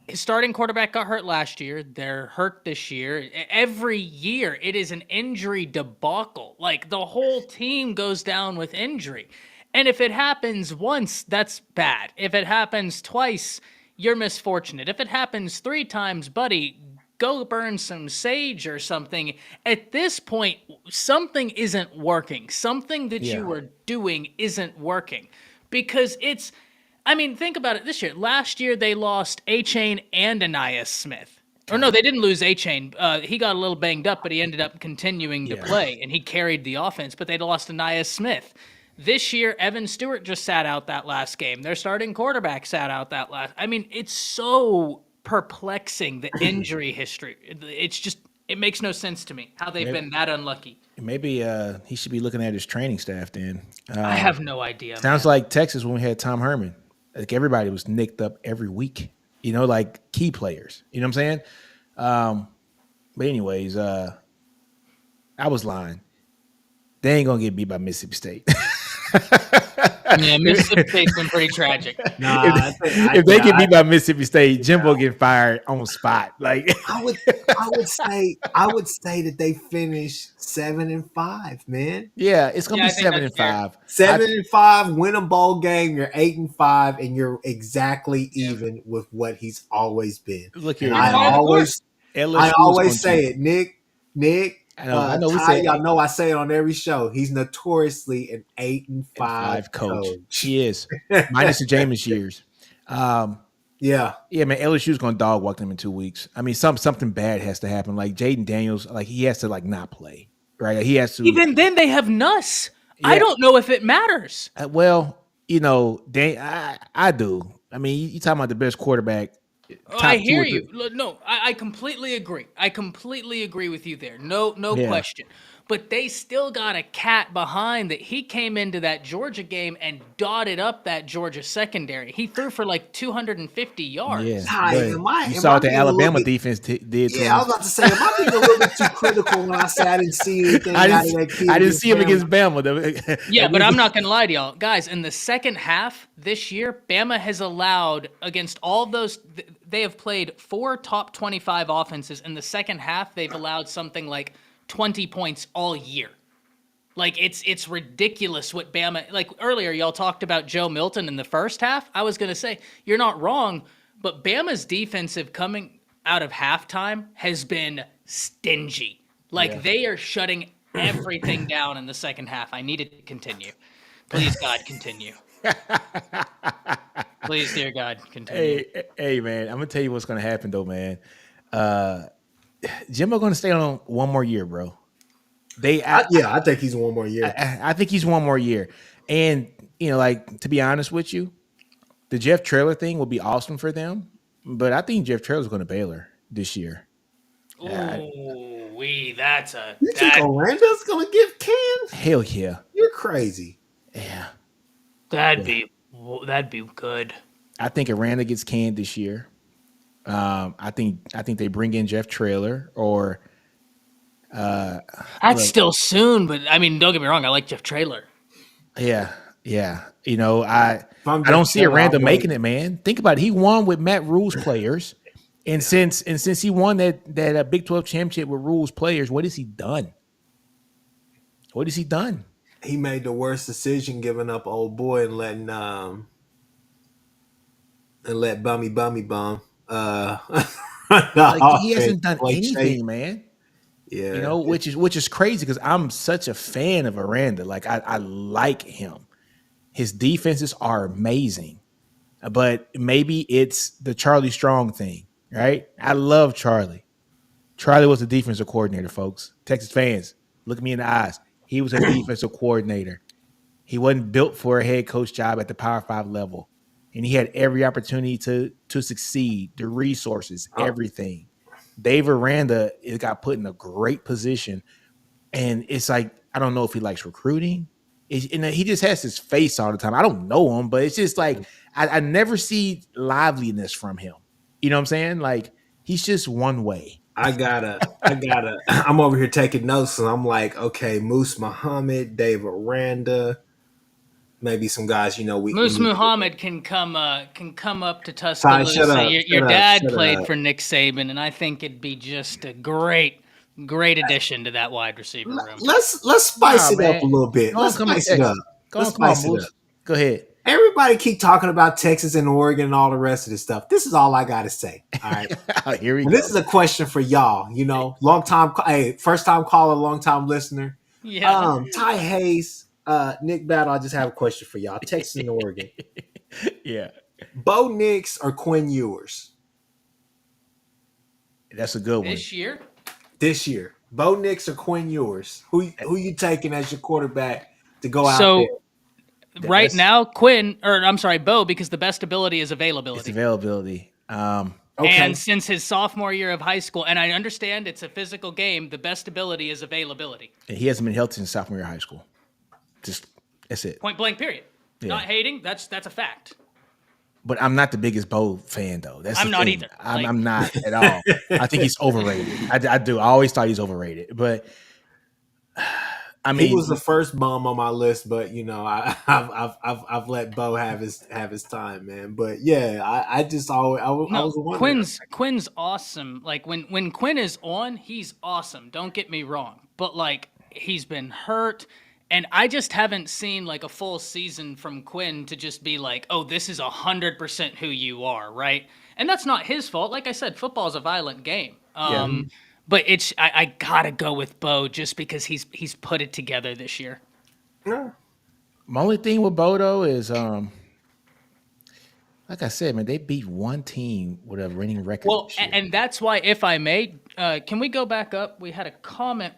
his starting quarterback got hurt last year. They're hurt this year. Every year, it is an injury debacle. Like, the whole team goes down with injury. And if it happens once, that's bad. If it happens twice, you're misfortunate. If it happens 3 times, buddy, go burn some sage or something. At this point, something isn't working. Something that you were doing isn't working. Because think about it this year. Last year, they lost A-Chain and Anais Smith. Or no, they didn't lose A-Chain. He got a little banged up, but he ended up continuing to play, and he carried the offense, but they lost Anais Smith. This year, Evan Stewart just sat out that last game. Their starting quarterback sat out that last. I mean, it's so perplexing, the injury history. It makes no sense to me how they've been that unlucky. Maybe he should be looking at his training staff then. I have no idea. Sounds like Texas when we had Tom Herman. Like everybody was nicked up every week, like key players. You know what I'm saying? But anyways, I was lying. They ain't going to get beat by Mississippi State. Yeah, Mississippi State's been pretty tragic. If they get beat by Mississippi State, Jimbo get fired on the spot. Like I would say that they finish 7-5, man. Yeah, it's gonna be 7-5. 7-5, win a bowl game. You're 8-5, and you're exactly even with what he's always been. Look here, I always say it, Nick. I know. Y'all know I say it on every show. He's notoriously an 8-5 coach. He is, minus the Jameis years. Man. LSU's going to dog walk them in 2 weeks. I mean, something bad has to happen. Like Jaden Daniels, like he has to not play, right? He has to. Even then, they have Nuss. Yeah. I don't know if it matters. I do. I mean, you talking about the best quarterback. I hear you. No, I completely agree. I completely agree with you there. No question. But they still got a cat behind that. He came into that Georgia game and dotted up that Georgia secondary. He threw for 250 yards. Yeah, you saw what the Alabama defense did. Yeah, I was about to say, am I being a little bit too critical when I say I didn't see anything out of that kid? I didn't see him against Bama. Yeah, but I'm not going to lie to y'all. Guys, in the second half this year, Bama has allowed, against all those, they have played 4 top 25 offenses. In the second half, they've allowed something like 20 points all year. It's ridiculous what Bama, earlier y'all talked about Joe Milton in the first half. I was going to say, you're not wrong, but Bama's defensive coming out of halftime has been stingy. They are shutting everything down in the second half. I need it to continue. Please, God, continue. Please, dear God, continue. Hey, man, I'm going to tell you what's going to happen though, man. Jimbo going to stay on one more year, bro. They, I think he's one more year. I think he's one more year. And like, to be honest with you, the Jeff Traylor thing will be awesome for them. But I think Jeff Traylor's going to Baylor this year. Ooh, You think Aranda's gonna give Ken? Hell yeah. You're crazy. Yeah. that'd Yeah. be good. I think Aranda gets canned this year. I think they bring in Jeff Traylor or That's look, still soon, but I mean, don't get me wrong. I like Jeff Traylor. yeah, yeah. If I'm I don't Jeff see Taylor, Aranda I'll wait. making it, man. Think about it. He won with Matt Rule's players. And Yeah. since he won that Big 12 championship with Rule's players, what has he done? What has he done? He made the worst decision giving up old boy and letting and let bummy bum the Like, he offense. hasn't done Blake Shapen. anything, man. Yeah. Which is crazy because I'm such a fan of Aranda. Like, I like him. His defenses are amazing. But maybe it's the Charlie Strong thing, right? I love Charlie. Charlie was the defensive coordinator, folks. Texas fans, look me in the eyes. He was a defensive coordinator. He wasn't built for a head coach job at the Power 5 level. And he had every opportunity to succeed, the resources, everything. Dave Aranda got put in a great position. And it's like, I don't know if he likes recruiting. And he just has his face all the time. I don't know him, but it's just like, I never see liveliness from him. You know what I'm saying? Like, he's just one way. I'm over here taking notes and I'm like, okay, Moose Muhammad, Dave Aranda, maybe some guys, we Moose need to Muhammad can come up to Ty, shut Tuscaloosa. up, Your shut up, dad shut played up. for Nick Saban, and I think it'd be just a great addition to that wide receiver room. Let's spice Nah, it up man. a little bit. Go on, Let's come to spice it up. Texas. Go Let's on, come on, spice it Moose. up. Go ahead. Everybody keep talking about Texas and Oregon and all the rest of this stuff. This is all I got to say. All right. Here we And go. this is a question for y'all. First time caller, long time listener. Yeah. Ty Hayes, Nick Battle. I just have a question for y'all. Texas and Oregon. Yeah, Bo Nix or Quinn Ewers that's a good one. This year, this year? Bo Nix or Quinn Ewers? Who you taking as your quarterback to go out so there? right That's- now, Bo, because the best ability is It's availability. availability. Okay. And since his sophomore year of high school, and I understand it's a physical game, the best ability is availability. And he hasn't been healthy since sophomore year of high school. Just that's it. Point blank. Period. Yeah. Not hating. That's a fact. But I'm not the biggest Bo fan, though. That's I'm the not thing. either. I'm not at all. I think he's overrated. I do. I always thought he's overrated. But I mean, He was the first bum on my list, but I've let Bo have his time, man. But yeah, I was wondering. Quinn's awesome. Like when Quinn is on, he's awesome. Don't get me wrong, but like he's been hurt, and I just haven't seen like a full season from Quinn to just be like, oh, this is 100% who you are, right? And that's not his fault. Like I said, football is a violent game. But I gotta go with Bo just because he's put it together this year. Yeah. my only thing with Bodo is, like I said, man, they beat one team with a winning record. Well, this year. and that's why, if I may, can we go back up? We had a comment,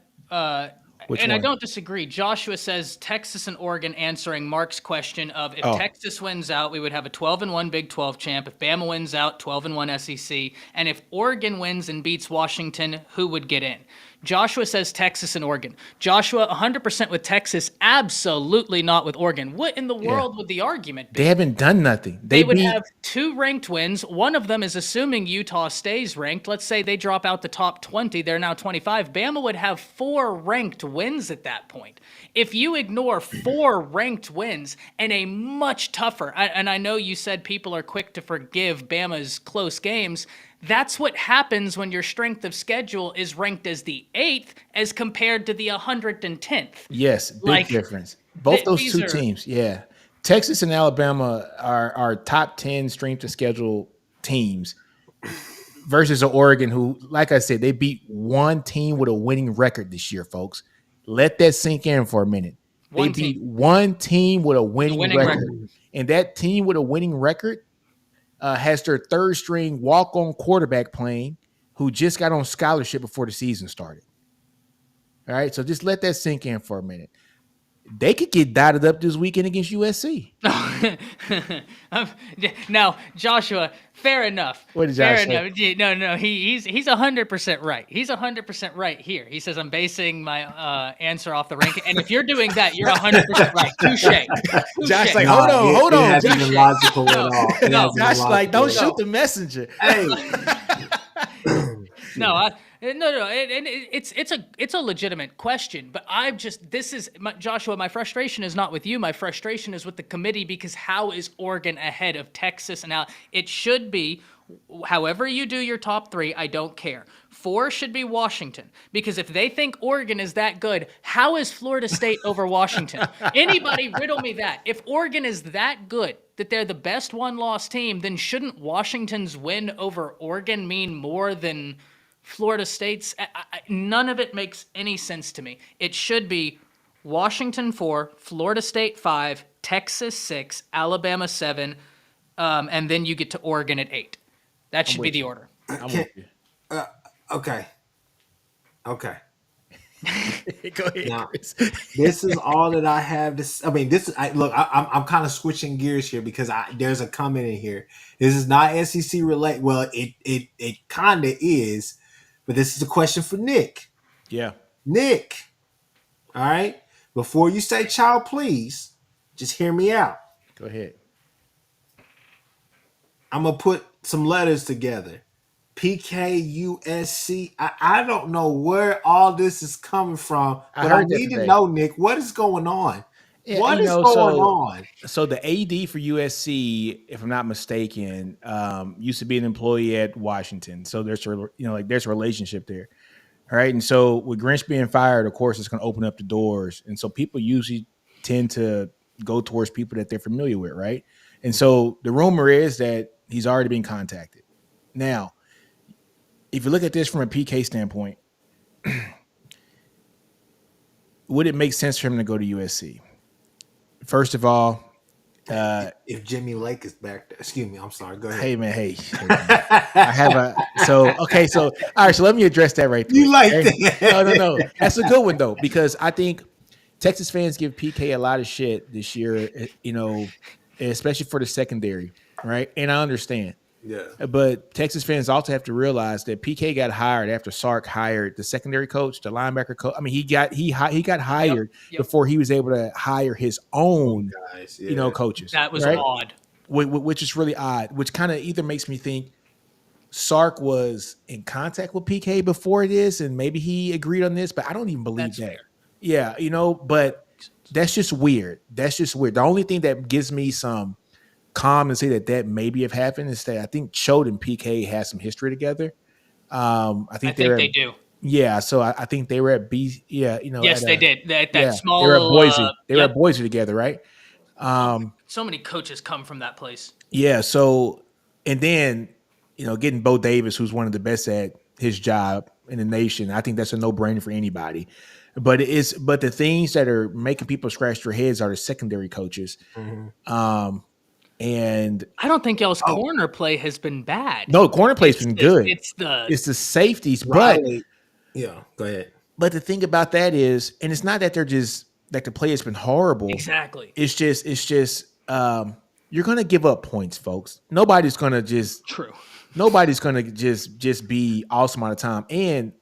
Which and I one? don't disagree. Joshua says Texas and Oregon, answering Mark's question of if Oh. Texas wins out, we would have a 12-1 Big 12 champ. If Bama wins out, 12-1 SEC. And if Oregon wins and beats Washington, who would get in? Joshua says Texas and Oregon. Joshua, 100% with Texas, absolutely not with Oregon. What in the world would the argument be? They haven't done nothing. They would beat, have 2 ranked wins. One of them is assuming Utah stays ranked. Let's say they drop out the top 20. They're now 25. Bama would have 4 ranked wins at that point. If you ignore 4 ranked wins and a much tougher, and I know you said people are quick to forgive Bama's close games, that's what happens when your strength of schedule is ranked as the 8th as compared to the 110th. Yes, big Like, difference. Both those these two are- teams, yeah. Texas and Alabama are top 10 strength of schedule teams versus Oregon, who, like I said, they beat one team with a winning record this year, folks. Let that sink in for a minute. One They beat team. one team with a winning, winning record. record. And that team with a winning record has their third string walk-on quarterback playing, who just got on scholarship before the season started. All right, so just let that sink in for a minute. They could get dotted up this weekend against USC. Now, Joshua, fair enough. What did Fair Josh say? enough. No. He's 100% right. He's 100% right here. He says I'm basing my answer off the ranking, and if you're doing that, you're 100% right. Touche. Josh like, Nah, hold it on. hasn't been logical at all. It No. hasn't been Josh like, don't logical at shoot the messenger. Hey, No, it's a legitimate question, but Joshua. My frustration is not with you. My frustration is with the committee because how is Oregon ahead of Texas? And now it should be, however you do your top three, I don't care. 4 should be Washington because if they think Oregon is that good, how is Florida State over Washington? Anybody riddle me that? If Oregon is that good, that they're the best one-loss team, then shouldn't Washington's win over Oregon mean more than Florida State's? None of it makes any sense to me. It should be Washington 4, Florida State 5, Texas 6, Alabama 7, and then you get to Oregon at 8. That should be the order. I'm with you. okay. Go ahead, Now, Chris. this is all that I have to. I mean, I'm kind of switching gears here because there's a comment in here. This is not SEC related. Well, it kind of is, but this is a question for Nick. Yeah. Nick, all right. Before you say "child," please, just hear me out. Go ahead. I'm gonna put some letters together. PKUSC. I don't know where all this is coming from, but I heard that need to today. know, Nick, what is going on? Yeah, What is going on? So the AD for USC, if I'm not mistaken, used to be an employee at Washington. So there's there's a relationship there. All right. And so with Grinch being fired, of course, it's going to open up the doors. And so people usually tend to go towards people that they're familiar with, right? And so the rumor is that he's already been contacted. Now, if you look at this from a PK standpoint, would it make sense for him to go to USC? First of all, If Jimmy Lake is back there, excuse me, I'm sorry. Go ahead. hey man, I have so all right, so let me address that right there. You like that? No. That's a good one though, because I think Texas fans give PK a lot of shit this year, especially for the secondary, right? And I understand. Yeah. But Texas fans also have to realize that PK got hired after Sark hired the secondary coach, the linebacker coach. I mean, he got hired before he was able to hire his own, Guys, yeah. coaches. That was right? odd. Which is really odd. Which kind of either makes me think Sark was in contact with PK before this, and maybe he agreed on this, but I don't even believe That's that. fair. Yeah, but that's just weird. The only thing that gives me some calm and say that maybe have happened is that I think Chode and PK had some history together. I think they do. Yeah, so I think they were at B. Yeah, Yes, they did. That small. They were at Boise. They were yep. at Boise together, right? So many coaches come from that place. Yeah. So, and then getting Bo Davis, who's one of the best at his job in the nation, I think that's a no-brainer for anybody. But the things that are making people scratch their heads are the secondary coaches. Mm-hmm. And I don't think y'all's corner play has been bad. No, corner play's been good. It's the safeties, Riley, yeah. Go ahead. But the thing about that is, and it's not that they're just like the play has been horrible. Exactly. It's just you're gonna give up points, folks. Nobody's gonna just be awesome all the time. And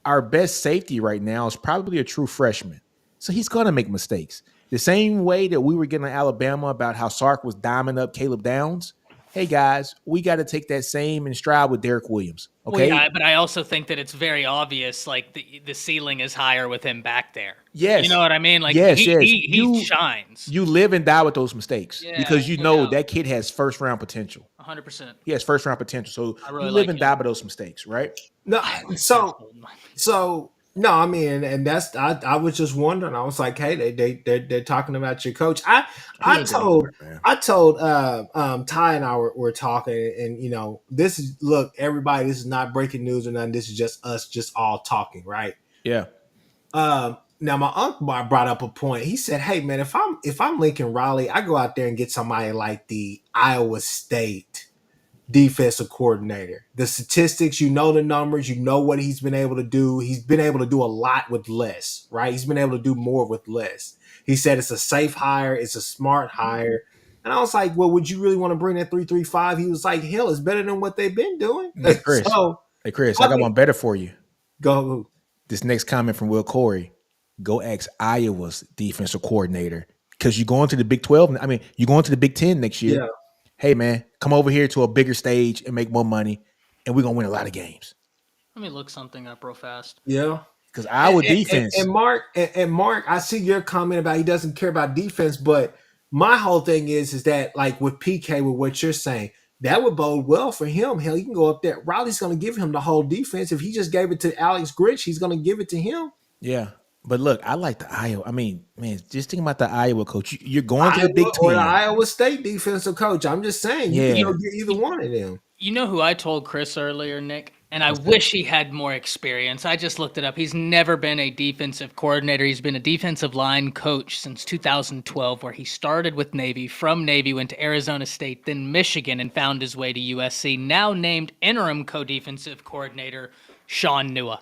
our best safety right now is probably a true freshman, so he's gonna make mistakes. The same way that we were getting in Alabama about how Sark was diming up Caleb Downs. Hey guys, we got to take that same in stride with Derek Williams. Okay, well, yeah, but I also think that it's very obvious, like the ceiling is higher with him back there. Yes, you know what I mean. Like he shines. You live and die with those mistakes because that kid has first round potential. 100%. He has first round potential, so really you live and die by those mistakes, right? No, no, I mean, and that's I was just wondering. I was like, hey, they're talking about your coach. I told Ty and I were talking, and this is everybody. This is not breaking news or nothing. This is just us, just all talking, right? Yeah. Now my uncle brought up a point. He said, "Hey man, if I'm Lincoln Riley, I go out there and get somebody like the Iowa State defensive coordinator. The statistics, you know the numbers, you know what he's been able to do. He's been able to do a lot with less, right? He's been able to do more with less. He said it's a safe hire, it's a smart hire. And I was like, well, would you really want to bring that 3-3-5? He was like, hell, it's better than what they've been doing. Hey Chris, So I I got mean, one better for you. go. This next comment from Will Corey. Go ask Iowa's defensive coordinator because you're going to the Big 12. I mean, you're going to the Big 10 next year. Yeah. Hey man, come over here to a bigger stage and make more money, and we're gonna win a lot of games. Let me look something up real fast. Yeah. Because our defense and Mark, I see your comment about he doesn't care about defense, but my whole thing is that like with PK, with what you're saying, that would bode well for him. Hell, he can go up there. Riley's going to give him the whole defense. If he just gave it to Alex Grinch, he's going to give it to him. Yeah. But look, I like the Iowa. I mean, man, just think about the Iowa coach. You're going to the Big 10. Or the Iowa State defensive coach. I'm just saying, you can go get either one of them. You know who I told Chris earlier, Nick? And I wish he had more experience. I just looked it up. He's never been a defensive coordinator. He's been a defensive line coach since 2012, where he started with Navy. From Navy, went to Arizona State, then Michigan, and found his way to USC. Now named interim co-defensive coordinator Sean Nua.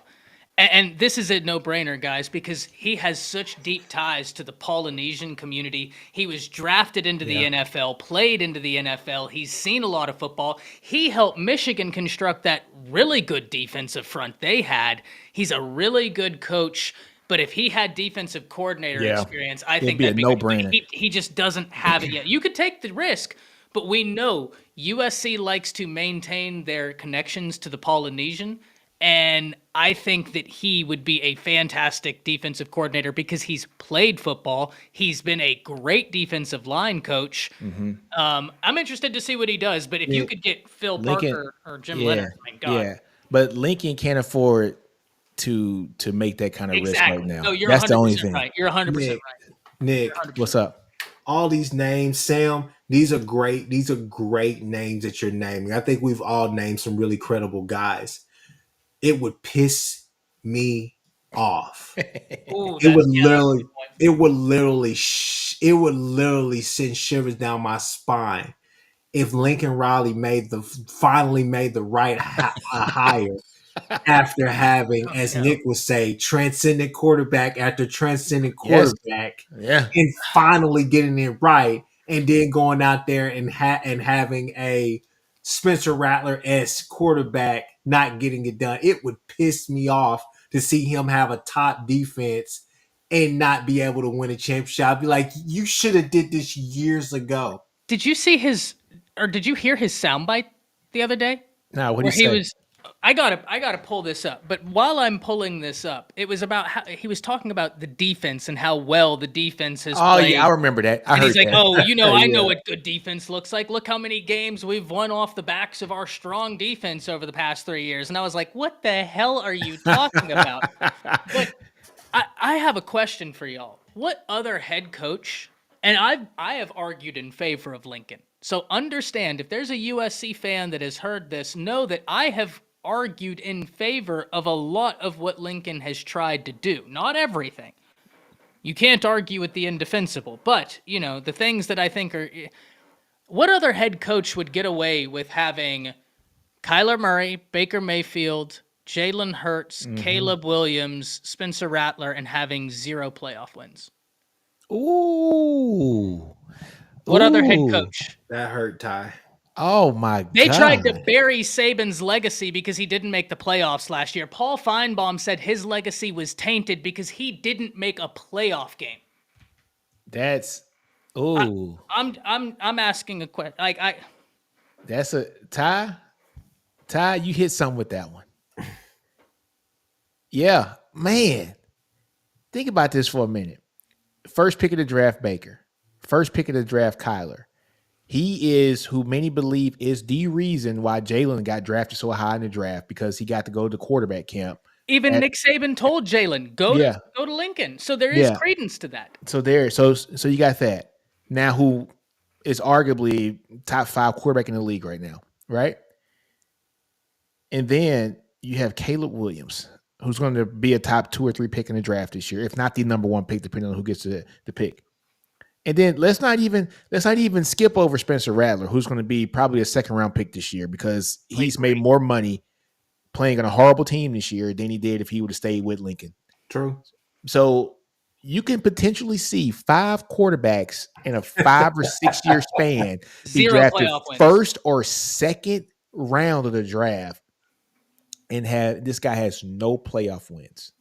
And this is a no-brainer, guys, because he has such deep ties to the Polynesian community. He was drafted into the NFL, played into the NFL. He's seen a lot of football. He helped Michigan construct that really good defensive front they had. He's a really good coach. But if he had defensive coordinator experience, I think that'd be a no-brainer. He just doesn't have it yet. You could take the risk, but we know USC likes to maintain their connections to the Polynesian. And I think that he would be a fantastic defensive coordinator because he's played football. He's been a great defensive line coach. Mm-hmm. I'm interested to see what he does. But if you could get Phil Parker or Jim Leonard, my God. Yeah, but Lincoln can't afford to make that kind of risk right now. No, you're That's 100% the only thing. Right. You're 100% right. Nick, 100%. What's up? All these names, Sam, these are great. These are great names that you're naming. I think we've all named some really credible guys. It would piss me off. Ooh, it would literally send shivers down my spine if Lincoln Riley finally made the right hire after having, as Nick would say, transcendent quarterback after transcendent quarterback, and finally getting it right, and then going out there and having a Spencer Rattler-esque quarterback not getting it done. It would piss me off to see him have a top defense and not be able to win a championship. I'd be like, you should have did this years ago. Did you did you hear his soundbite the other day? No, what did he say? I gotta pull this up. But while I'm pulling this up, it was about how he was talking about the defense and how well the defense has played. Oh yeah, I remember that. He's like, I know what good defense looks like. Look how many games we've won off the backs of our strong defense over the past 3 years. And I was like, what the hell are you talking about? But I have a question for y'all. What other head coach? And I have argued in favor of Lincoln. So understand, if there's a USC fan that has heard this, know that I have argued in favor of a lot of what Lincoln has tried to do. Not everything. You can't argue with the indefensible. But, the things that I think are... What other head coach would get away with having Kyler Murray, Baker Mayfield, Jalen Hurts, Caleb Williams, Spencer Rattler, and having 0 playoff wins? Ooh. What other head coach? That hurt, Ty. Oh my God. They tried to bury Saban's legacy because he didn't make the playoffs last year. Paul Feinbaum said his legacy was tainted because he didn't make a playoff game. That's I'm asking a question. That's a Ty. Ty, you hit something with that one. Yeah, man. Think about this for a minute. First pick of the draft, Baker. First pick of the draft, Kyler. He is who many believe is the reason why Jalen got drafted so high in the draft, because he got to go to quarterback camp. Even Nick Saban told Jalen, go to Lincoln. So there is credence to that. So you got that. Now who is arguably top 5 quarterback in the league right now, right? And then you have Caleb Williams, who's going to be a top 2 or 3 pick in the draft this year, if not the number 1 pick, depending on who gets the pick. And then let's not even skip over Spencer Rattler, who's going to be probably a second round pick this year because he's made more money playing on a horrible team this year than he did if he would have stayed with Lincoln. True. So you can potentially see 5 quarterbacks in a 5 or 6 year span be 0 drafted playoff wins. first or second round of the draft, and this guy has no playoff wins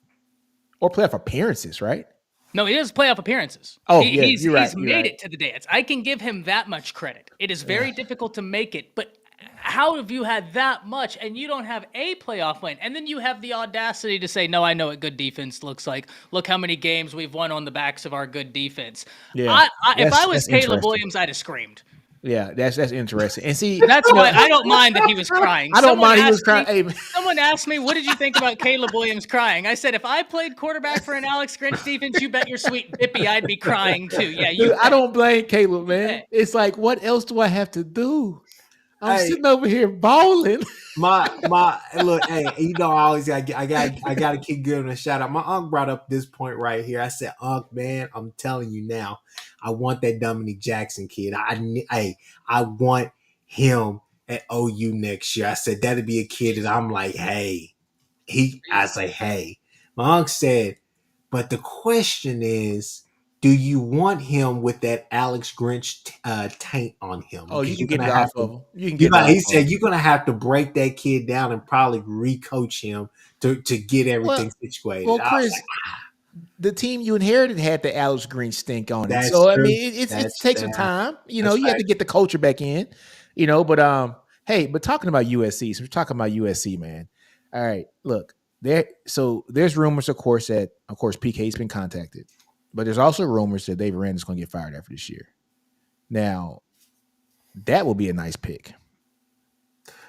or playoff appearances, right? No, he has playoff appearances. Oh, yeah, you're right, He's you're made right. it to the dance. I can give him that much credit. It is very difficult to make it, but how have you had that much and you don't have a playoff win? And then you have the audacity to say, no, I know what good defense looks like. Look how many games we've won on the backs of our good defense. Yeah, If I was that's Caleb interesting. Williams, I'd have screamed. Yeah, that's interesting. And see, That's why I don't mind that he was crying. I don't Someone mind he was asked crying. me- Hey, Someone asked me, what did you think about Caleb Williams crying? I said, if I played quarterback for an Alex Grinch defense, you bet your sweet Bippy I'd be crying too. Yeah, you dude, I bet. don't blame Caleb, man. bet. It's like, what else do I have to do? I'm Hey. sitting over here balling. My look, hey, I always I gotta keep giving a shout out. My uncle brought up this point right here. I said, Unc, man, I'm telling you now, I want that Dominic Jackson kid. I want him at OU next year. I said that'd be a kid, and I'm like, hey, I say, hey. My uncle said, but the question is, do you want him with that Alex Grinch taint on him? Oh, you Because can you're get gonna it have off to. of him. You can get it off He of said him. you're gonna have to break that kid down and probably recoach him to get everything situated. Well, I was Chris, the team you inherited had the Alex Green stink on it. That's So I true. mean, it takes some time. You know, that's you have to right. get the culture back in. You know, but hey, but talking about USC, so we're talking about USC, man. All right, look, there's rumors, of course, that PK's been contacted, but there's also rumors that Dave Aranda's going to get fired after this year. Now, that would be a nice pick.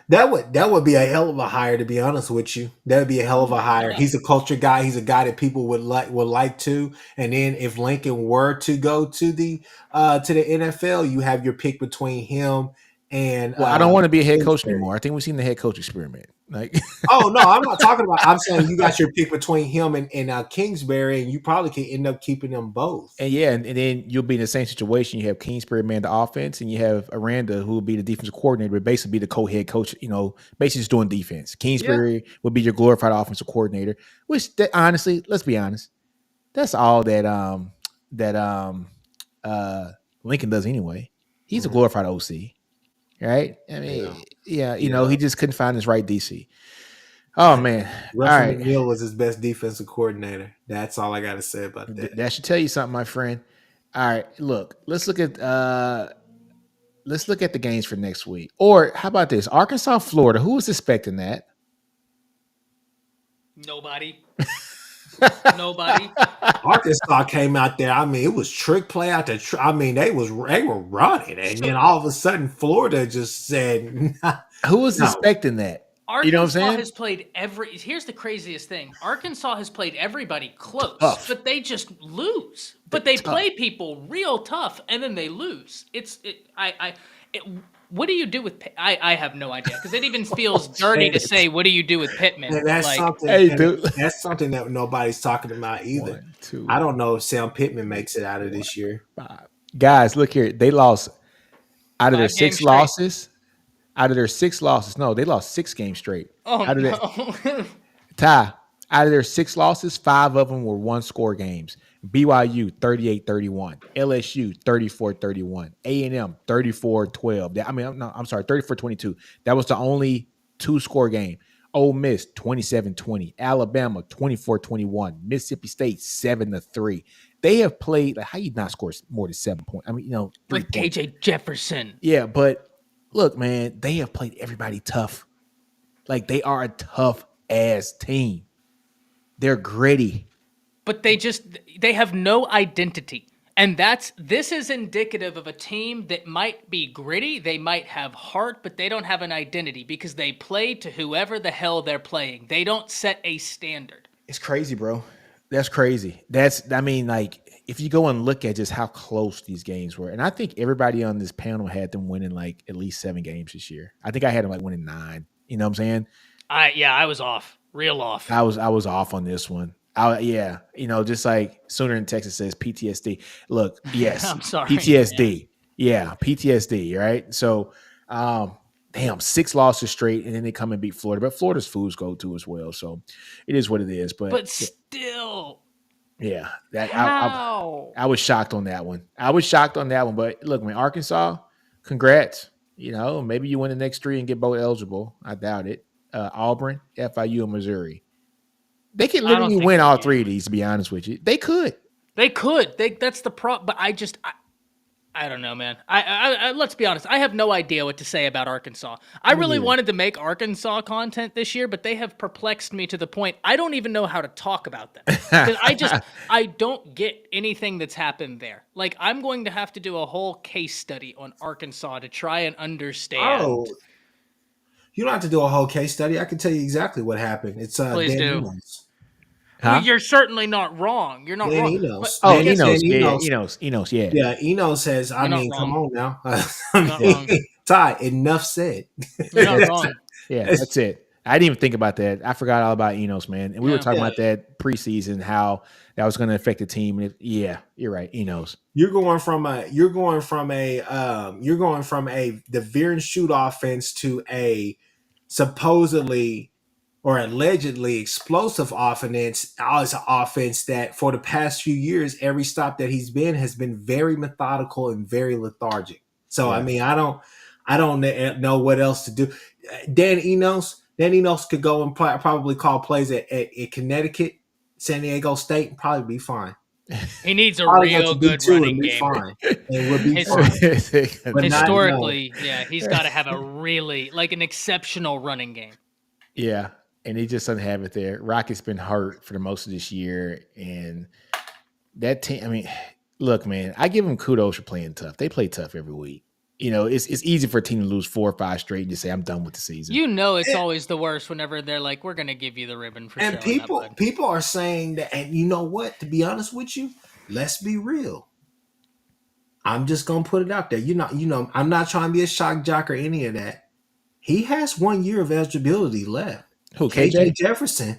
That would be a hell of a hire, to be honest with you. That would be a hell of a hire. He's a culture guy. He's a guy that people would like to. And then if Lincoln were to go to the NFL, you have your pick between him and. Well, I don't want to be a head coach Kingsbury. anymore. I think we've seen the head coach experiment. Like, Oh no, I'm not talking about. I'm saying you got your pick between him and Kingsbury, and you probably can end up keeping them both. and yeah, and then you'll be in the same situation. You have Kingsbury man the offense, and you have Aranda who will be the defensive coordinator, but basically be the co-head coach. You know, basically just doing defense. Kingsbury would be your glorified offensive coordinator. Which, honestly, let's be honest, that's all that Lincoln does anyway. He's a glorified OC, right? I mean, yeah, you know, he just couldn't find his right DC. Oh man! Russell All right, McNeil was his best defensive coordinator. That's all I got to say about that. that should tell you something, my friend. All right, look, let's look at the games for next week. Or how about this? Arkansas, Florida. Who was expecting that? Nobody. Nobody. Arkansas came out there. I mean, it was trick play out there. I mean, they were running, and then all of a sudden, Florida just said, Who was No. expecting that? Arkansas You know what I'm saying? has played here's the craziest thing. Arkansas has played everybody close, Tough. but they just lose. But they play people real tough and then they lose. What do you do with I have no idea because it even feels dirty to say what do you do with Pittman? and that's Like, something. Hey, and dude. that's something that nobody's talking about either. 1, 2, I don't know if Sam Pittman makes it out of this year. 5. Guys, look here. They lost out of their 5 games 6 straight. losses. Out of their 6 losses, no, they lost 6 games straight. oh out of no. Ty, out of their 6 losses, 5 of them were 1-score games. BYU 38-31, LSU 34-31, A&M 34-12. I'm sorry, 34-22. That was the only 2-score game. Ole Miss 27-20, Alabama 24-21, Mississippi State 7-3. They have played how you not score more than 7 points. I mean, 3 With points. KJ Jefferson. Yeah, but look, man, they have played everybody tough. Like they are a tough ass team. They're gritty. But they have no identity. And this is indicative of a team that might be gritty, they might have heart, but they don't have an identity because they play to whoever the hell they're playing. They don't set a standard. It's crazy, bro. That's crazy. If you go and look at just how close these games were, and I think everybody on this panel had them winning like at least 7 games this year. I think I had them like winning 9. You know what I'm saying? I was off. Real off. I was off on this one. Yeah, just like Sooner in Texas says PTSD. Look, yes, I'm sorry. Yeah. PTSD. Yeah, PTSD. Right. So, um, damn, 6 losses straight, and then they come and beat Florida. But Florida's fools go too as well. So it is what it is. But But still, yeah, that how? I was shocked on that one. I was shocked on that one. But look, man, Arkansas, congrats. Maybe you win the next three and get bowl eligible. I doubt it. Auburn, FIU, and Missouri. They could I don't literally think win they all can. three of these, to be honest with you. They could. They could. That's the problem. But I don't know, man. Let's be honest. I have no idea what to say about Arkansas. I Me really neither. wanted to make Arkansas content this year, but they have perplexed me to the point I don't even know how to talk about them because I don't get anything that's happened there. Like I'm going to have to do a whole case study on Arkansas to try and understand. Oh, you don't have to do a whole case study. I can tell you exactly what happened. It's Please Dan do. Enos. Well, Huh? you're certainly not wrong. You're not Dan wrong. Enos. But I Oh, guess Dan Enos. Yeah, Enos. Enos. Yeah. Yeah, Enos says, I you're not mean, come wrong. on now. You're not wrong. Ty, enough said. You're not wrong. Yeah, that's it. I didn't even think about that. I forgot all about Enos, man. And we were Yeah. talking Yeah. about that preseason, how that was going to affect the team. And yeah, you're right. Enos. You're going from a the veer and shoot offense to a supposedly or allegedly explosive offense as an offense that for the past few years, every stop that he's been has been very methodical and very lethargic. So I Yeah. mean, I don't know what else to do. Dan Enos could go and probably call plays at Connecticut, San Diego State, and probably be fine. He needs a Probably go real to good D2 and running be game. fine, and we'll be His- fine. But not no. Historically, yeah, he's got to have a really an exceptional running game. Yeah. And he just doesn't have it there. Rocket's been hurt for the most of this year. And that team, I mean, look, man, I give them kudos for playing tough. They play tough every week. It's easy for a team to lose 4 or 5 straight and just say, I'm done with the season. It's always the worst whenever they're like, we're going to give you the ribbon for And showing up, bud. people are saying that, and you know what? To be honest with you, let's be real. I'm just gonna put it out there. I'm not trying to be a shock jock or any of that. He has 1 year of eligibility left. Who, KJ KJ? Jefferson.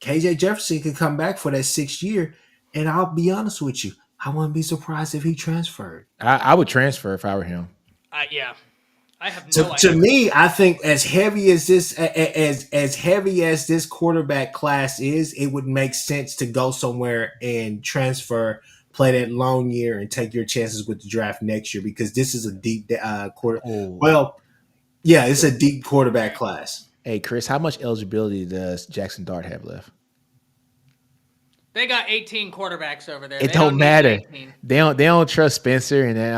KJ Jefferson could come back for that 6th year, and I'll be honest with you, I wouldn't be surprised if he transferred. I would transfer if I were him. Yeah. I have no To idea. me, I think as heavy as this quarterback class is, it would make sense to go somewhere and transfer, play that long year, and take your chances with the draft next year because this is a deep quarter. Oh. Well, yeah, it's a deep quarterback class. Hey, Chris, how much eligibility does Jackson Dart have left? They got 18 quarterbacks over there. It They don't need matter. 18. They don't trust Spencer and then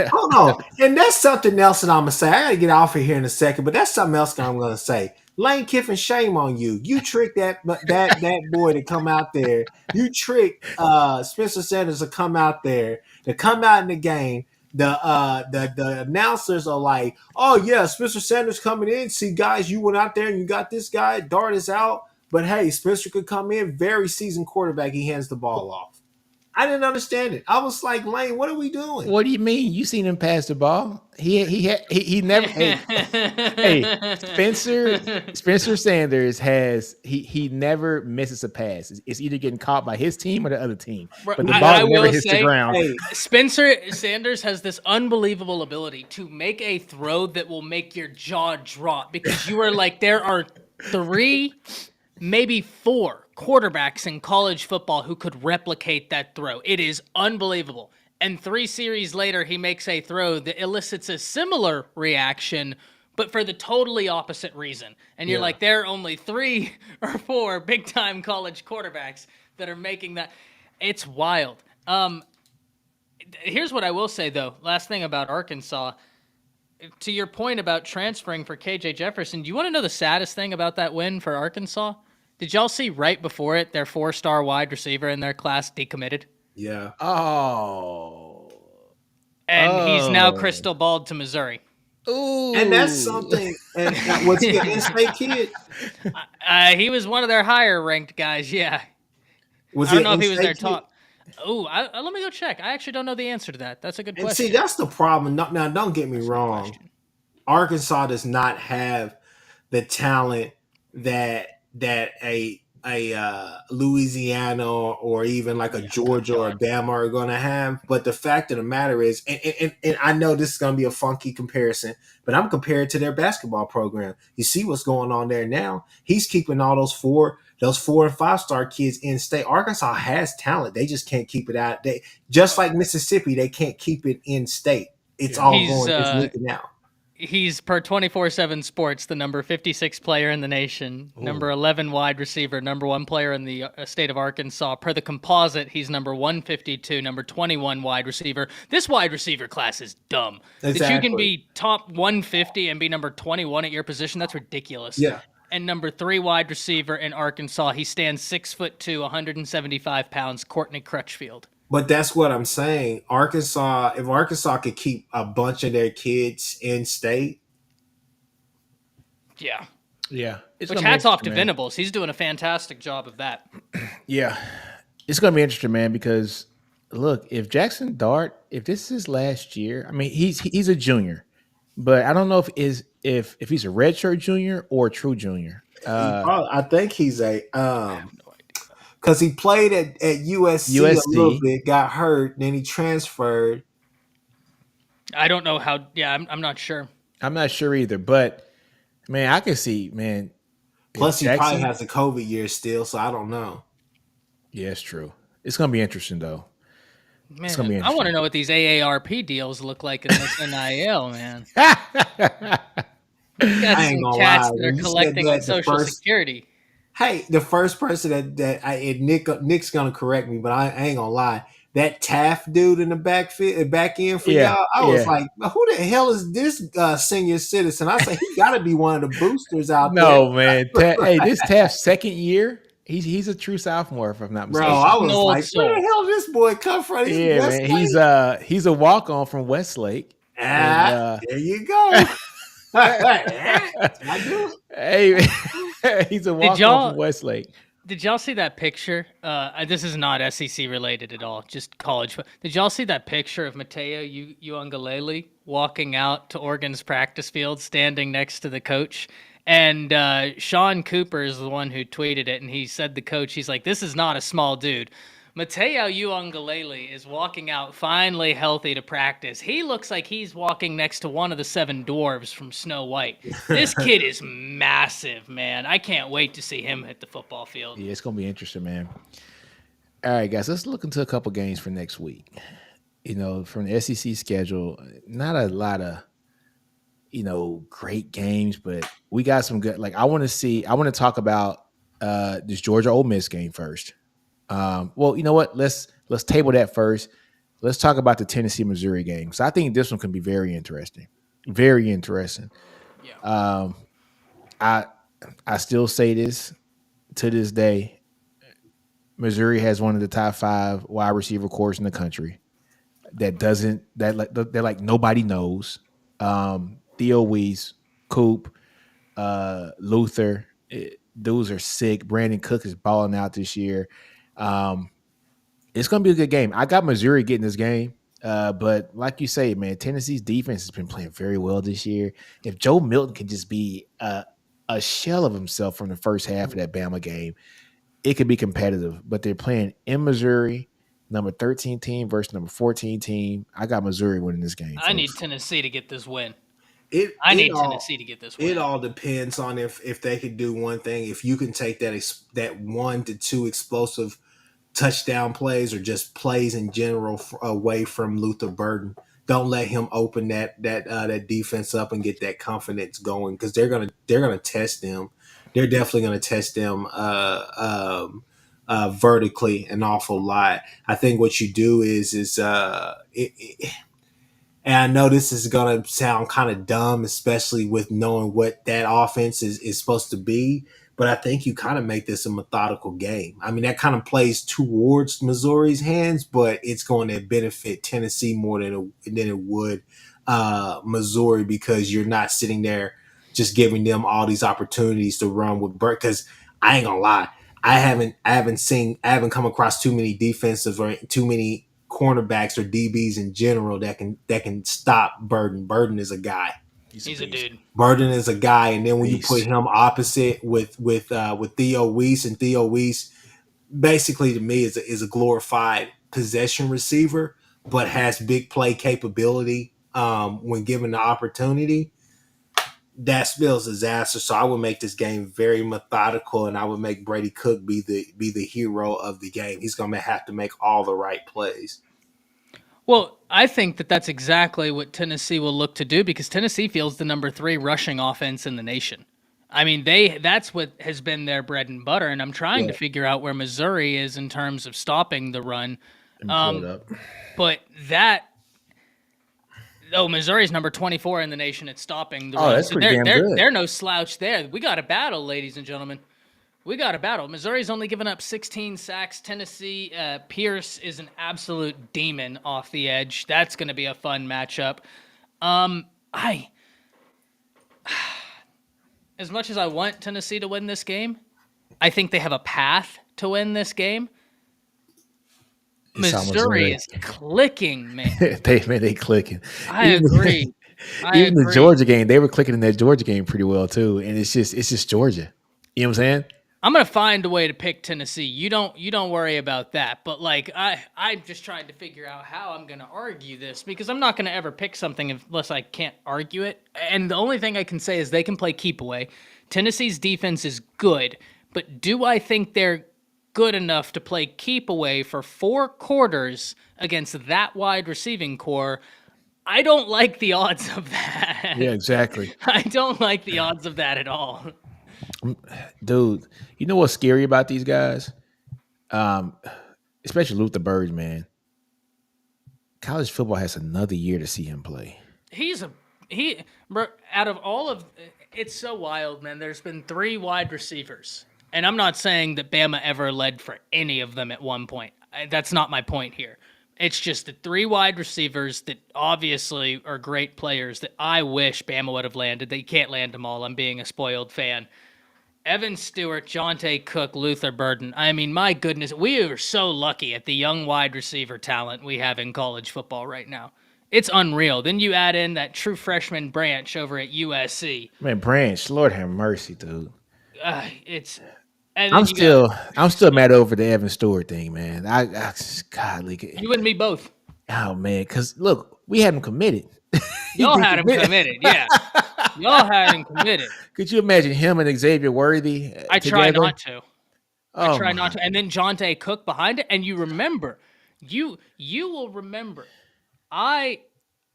Hold on, and that's something else that I'm gonna say. I gotta get off of here in a second, but that's something else that I'm gonna say. Lane Kiffin, shame on you. You tricked that boy to come out there. You tricked Spencer Sanders to come out there, to come out in the game. The announcers are like, oh yeah, Spencer Sanders coming in. See, guys, you went out there and you got this guy. Dart is out, but hey, Spencer could come in. Very seasoned quarterback. He hands the ball off. I didn't understand it. I was like, Lane, what are we doing? What do you mean? You seen him pass the ball? He never. Hey, Spencer Sanders he never misses a pass. It's either getting caught by his team or the other team, but the ball never hits the ground. Hey, Spencer Sanders has this unbelievable ability to make a throw that will make your jaw drop because you are like, there are 3, maybe 4 quarterbacks in college football who could replicate that throw. It is unbelievable. And 3 series later, he makes a throw that elicits a similar reaction, but for the totally opposite reason. And you're like, there are only 3 or 4 big-time college quarterbacks that are making that. It's wild. Here's what I will say, though. Last thing about Arkansas. To your point about transferring for KJ Jefferson, do you want to know the saddest thing about that win for Arkansas? Did y'all see right before it, their 4-star wide receiver in their class decommitted? yeah. Oh, And he's now crystal balled to Missouri. ooh, And that's something. And was he an in-state kid? He was one of their higher ranked guys, yeah. Was I don't know an if he was in-state their kid? top. Oh, let me go check. I actually don't know the answer to that. That's a good And question. see, that's the problem. Now, don't get me That's a good wrong. question. Arkansas does not have the talent that a Louisiana or even like a Yeah, oh Georgia or a God. Bama are going to have. But the fact of the matter is, and I know this is going to be a funky comparison, but I'm compared to their basketball program. You see what's going on there now. He's keeping all those 4 and 5 star kids in state. Arkansas has talent. They just can't keep it out. They just like Mississippi, they can't keep it in state. It's Yeah. all He's going, it's leaking out. he's per 24/7 Sports the number 56 player in the nation, number Ooh. 11 wide receiver, number 1 player in the state of Arkansas. Per the composite, he's number 152, number 21 wide receiver. This wide receiver class is dumb. That you can Exactly. be top 150 and be number 21 at your position, that's ridiculous. Yeah. And number 3 wide receiver in Arkansas, he stands 6'2", 175 pounds, Courtney Crutchfield. But that's what I'm saying. Arkansas, if Arkansas could keep a bunch of their kids in state, Yeah. Yeah. It's Which gonna be hats off to interesting, man. Venables. He's doing a fantastic job of that. Yeah. It's gonna be interesting, man, because look, if Jackson Dart, if this is last year, I mean, he's a junior, but I don't know if he's a redshirt junior or a true junior. I think he's a I have no idea. because he played at USC a little USC. bit, got hurt, then he transferred. I don't know how. Yeah, I'm not sure. I'm not sure either, but man, I can see, man, if Plus, he probably Jackson. has a COVID year still, so I don't know. Yeah, it's true. It's gonna be interesting though. It's gonna be Man, I want to interesting. know what these AARP deals look like in this NIL, man. You got I ain't some gonna cats lie. that are When you said collecting on that, the Social first Security. hey, the first person Nick's gonna correct me, but I ain't gonna lie. That Taft dude in the back end for Yeah, y'all, I was yeah. like, who the hell is this senior citizen? I said he got to be one of the boosters out there, No, man. Hey, this Taft's second year. He's a true sophomore, if I'm not bro. He's I mistaken. an was old like, where the soul. hell did this boy come from? He's Yeah, man. Westlake. He's a walk on from Westlake, and There you go. I knew it. hey, he's a Did walk on from y'all Westlake. did y'all see that picture? This is not SEC related at all, just college. Did y'all see that picture of Mateo Uiagalelei walking out to Oregon's practice field, standing next to the coach? And Sean Cooper is the one who tweeted it, and he said the coach, he's like, "This is not a small dude." Mateo Uiagalelei is walking out finally healthy to practice. He looks like he's walking next to one of the 7 dwarves from Snow White. This kid is massive, man. I can't wait to see him hit the football field. Yeah, it's gonna be interesting, man. All right, guys, let's look into a couple games for next week. From the SEC schedule, not a lot of great games, but we got some good. Like I want to talk about this Georgia Ole Miss game first. Well, you know what? Let's table that first. Let's talk about the Tennessee Missouri game. So I think this one can be very interesting. Very interesting. Yeah. I I still say this to this day. Missouri has one of the top 5 wide receiver cores in the country. That like nobody knows. Theo Weiss, Coop, Luther, those are sick. Brandon Cook is balling out this year. It's gonna be a good game. I got Missouri getting this game. But like you say, man, Tennessee's defense has been playing very well this year. If Joe Milton can just be a shell of himself from the first half of that Bama game, it could be competitive. But they're playing in Missouri, number 13 team versus number 14 team. I got Missouri winning this game, I need folks. Tennessee to get this win. It I it need all Tennessee to get this it win. all depends on if they could do one thing. If you can take that 1 to 2 explosive touchdown plays or just plays in general away from Luther Burden. Don't let him open that defense up and get that confidence going because they're gonna test them. They're definitely gonna test them vertically an awful lot. I think what you do is and I know this is going to sound kind of dumb, especially with knowing what that offense is supposed to be. But I think you kind of make this a methodical game. I mean, that kind of plays towards Missouri's hands, but it's going to benefit Tennessee more than it would Missouri because you're not sitting there just giving them all these opportunities to run with Burke. Because I ain't gonna lie, I haven't come across too many defensive or too many cornerbacks or DBs in general that can stop Burden. Burden is a guy. He's a He's a beast. dude. Burden is a guy, and then when you put Beast. him opposite with Theo Weiss, and Theo Weiss basically to me is a glorified possession receiver, but has big play capability when given the opportunity. That spells disaster. So I would make this game very methodical, and I would make Brady Cook be the hero of the game. He's gonna have to make all the right plays. Well, I think that that's exactly what Tennessee will look to do because Tennessee feels the number 3 rushing offense in the nation. I mean, that's what has been their bread and butter, and I'm trying to Yeah. figure out where Missouri is in terms of stopping the run. Let me pull it up. But that Missouri's number 24 in the nation at stopping the Oh, run. that's So pretty they're damn they're good. they're no slouch there. We got a battle, ladies and gentlemen. We got a battle. Missouri's only given up 16 sacks. Tennessee, Pierce is an absolute demon off the edge. That's going to be a fun matchup. I as much as I want Tennessee to win this game, I think they have a path to win this game. It's all Missouri Missouri. is clicking, man. They clicking. I Even agree. I even the agree. Georgia game, they were clicking in that Georgia game pretty well too. And it's just Georgia. You know what I'm saying? I'm gonna find a way to pick Tennessee. You don't worry about that. But like I'm just trying to figure out how I'm gonna argue this because I'm not gonna ever pick something unless I can't argue it. And the only thing I can say is they can play keep away. Tennessee's defense is good, but do I think they're good enough to play keep away for 4 quarters against that wide receiving core? I don't like the odds of that. Yeah, exactly. I don't like the odds of that at all. Dude, you know what's scary about these guys? Um, Especially Luther Burge, man. College football has another year to see him play. Bro, out of all of it's so wild, man. There's been 3 wide receivers, and I'm not saying that Bama ever led for any of them at one point. That's not my point here. It's just the 3 wide receivers that obviously are great players that I wish Bama would have landed. They can't land them all. I'm being a spoiled fan. Evan Stewart, Jonte Cook, Luther Burden. I mean, my goodness, we are so lucky at the young wide receiver talent we have in college football right now. It's unreal. Then you add in that true freshman Branch over at USC. Man, Branch, Lord have mercy, dude. It's and then I'm still mad over the Evan Stewart thing, man. God, like, you and me both. oh man, because look, we had him committed. Y'all had him committed, yeah. Y'all had him committed. Could you imagine him and Xavier Worthy I together? try not to. Oh, I try not my. to. And then Jonte Cook behind it, and you remember, you will remember.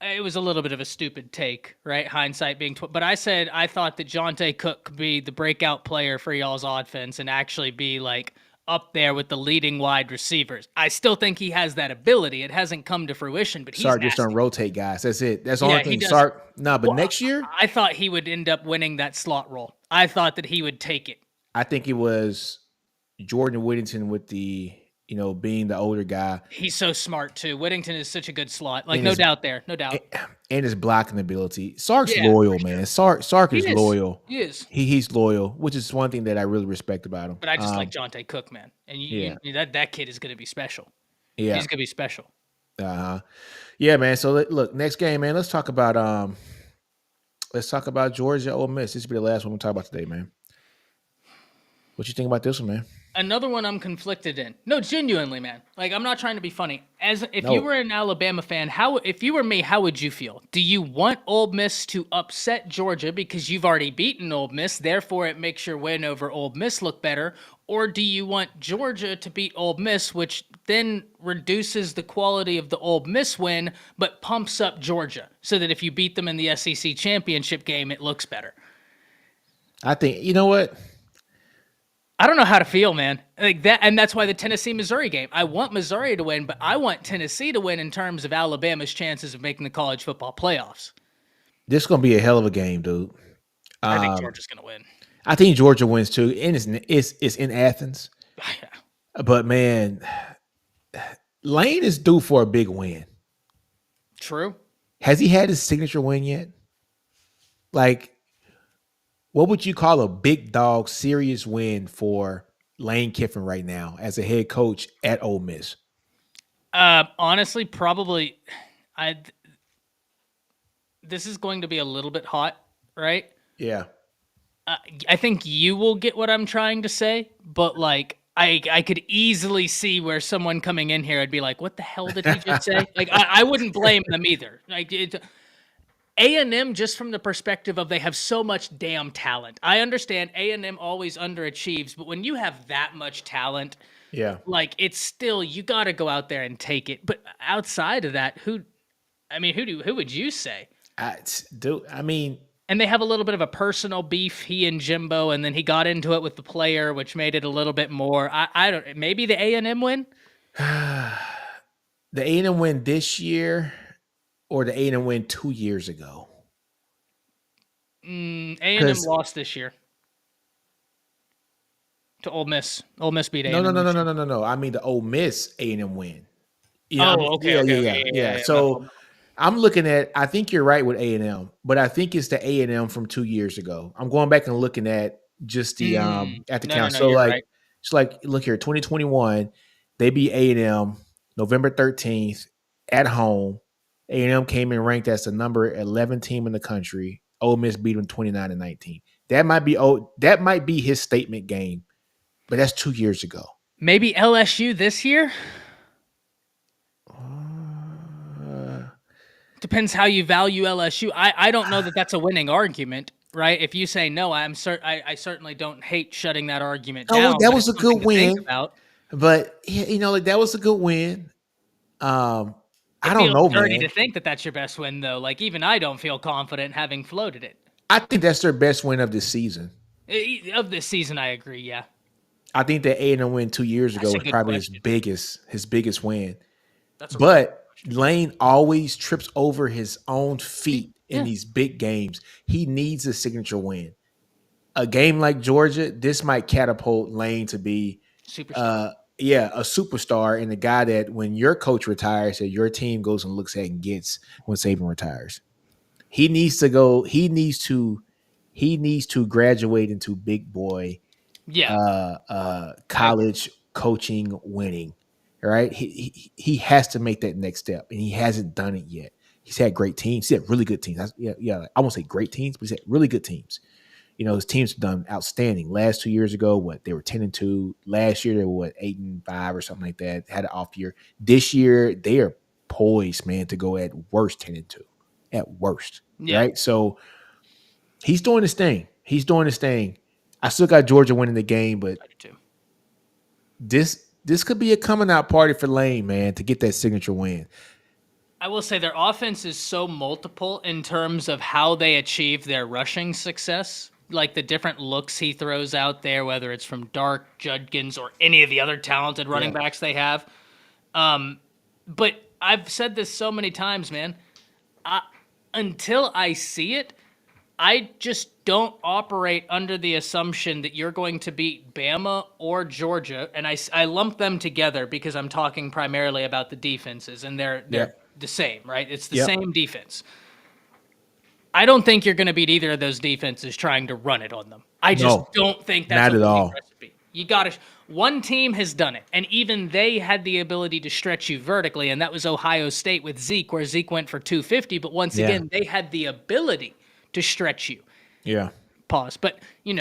It was a little bit of a stupid take, right? Hindsight being, but I said I thought that Jonte Cook could be the breakout player for y'all's offense and actually be like up there with the leading wide receivers. I still think he has that ability. It hasn't come to fruition, but he's Sark just don't nasty. rotate guys. That's it. That's the Yeah, only he thing. does. Sark, no, but Well, next year, I thought he would end up winning that slot role. I thought that he would take it. I think it was Jordan Whittington with being the older guy He's so smart too. Whittington is such a good slot. Like and no his doubt there, no doubt. and his blocking ability. Sark's Yeah, loyal, for man. Sark He is is. loyal. He is. He's loyal, which is one thing that I really respect about him. But I just like Jonte Cook, man. And that kid is going to be special. Yeah. He's going to be special. Yeah, man. So look, next game, man. Let's talk about Georgia Ole Miss. This will be the last one we'll talk about today, man. What you think about this one, man? Another one I'm conflicted in. No, genuinely, man. Like I'm not trying to be funny. If No. you were an Alabama fan, if you were me, how would you feel? Do you want Ole Miss to upset Georgia because you've already beaten Ole Miss, therefore it makes your win over Ole Miss look better? Or do you want Georgia to beat Ole Miss, which then reduces the quality of the Ole Miss win, but pumps up Georgia so that if you beat them in the SEC championship game, it looks better? I think you know what? I don't know how to feel, man. Like that, and that's why the Tennessee-Missouri game. I want Missouri to win, but I want Tennessee to win in terms of Alabama's chances of making the college football playoffs. This is gonna be a hell of a game, dude. I think Georgia's going to win. I think Georgia wins too, and it's in Athens. But man, Lane is due for a big win. True. Has he had his signature win yet? Like, what would you call a big dog serious win for Lane Kiffin right now as a head coach at Ole Miss? Honestly, probably this is going to be a little bit hot, right? Yeah. I think you will get what I'm trying to say, but like I could easily see where someone coming in here would be like, "What the hell did he just say?" Like I wouldn't blame them either. Like A&M, just from the perspective of they have so much damn talent. I understand A&M always underachieves, but when you have that much talent, Yeah. like it's still you got to go out there and take it. But outside of that, who would you say? I mean, And they have a little bit of a personal beef, he and Jimbo, and then he got into it with the player, which made it a little bit more. I don't. Maybe the A&M win. the A&M win this year or the A&M win 2 years ago. A&M Because lost this year to Ole Miss. Ole Miss beat no, no, A&M no, no, this no, year. no, no, no. I mean the Ole Miss A&M win. Yeah, I mean, Oh, okay, yeah, okay, yeah, okay, yeah, yeah, yeah. yeah. My fault. So I'm looking at. I think you're right with A&M, but I think it's the A&M from 2 years ago. I'm going back and looking at just the at the No, no, count. no. So You're like, right. it's like look here, 2021, they beat A&M November 13th at home. A&M came in ranked as the number 11 team in the country. Ole Miss beat them 29-19. That might be his statement game, but that's 2 years ago. Maybe LSU this year. Uh, Depends how you value LSU. I don't know that that's a winning argument, right? If you say no, I certainly don't hate shutting that argument oh, down, that but was it's a good something to think win. about. But like that was a good win. Um, I It don't feels know, dirty to man. think that that's your best win, though. Like even I don't feel confident having floated it. I think that's their best win of this season. Of this season. I agree. Yeah, I think that A&M win 2 years ago that's a was good probably his question. biggest win. That's a really good But question. Lane always trips over his own feet in Yeah, these big games. He needs a signature win. A game like Georgia, this might catapult Lane to be superstar. uh a superstar and the guy that when your coach retires, that your team goes and looks at and gets when Saban retires. He needs to go. He needs to graduate into big boy Yeah, I agree. college coaching winning. All right. He has to make that next step, and he hasn't done it yet. He's had great teams. He's had really good teams. Yeah. I won't say great teams, but he's had really good teams. His teams have done outstanding. Last 2 years ago, they were 10-2. Last year they were 8-5 or something like that. Had an off year. This year they are poised, man, to go at worst 10-2. At worst, Yeah, right? So he's doing his thing. He's doing his thing. I still got Georgia winning the game, but I do too. this could be a coming out party for Lane, man, to get that signature win. I will say their offense is so multiple in terms of how they achieve their rushing success. Like the different looks he throws out there, whether it's from Dark, Judkins, or any of the other talented running Yeah. backs they have. But I've said this so many times, man. Until I see it, I just don't operate under the assumption that you're going to beat Bama or Georgia, and I lump them together because I'm talking primarily about the defenses, and they're Yep. the same, right? It's the Yep. same defense. I don't think you're going to beat either of those defenses trying to run it on them. I just No, don't think that's not a at winning all. recipe. You got to. One team has done it, and even they had the ability to stretch you vertically, and that was Ohio State with Zeke, where Zeke went for 250. But once Yeah. again, they had the ability to stretch you. Yeah. Pause. But You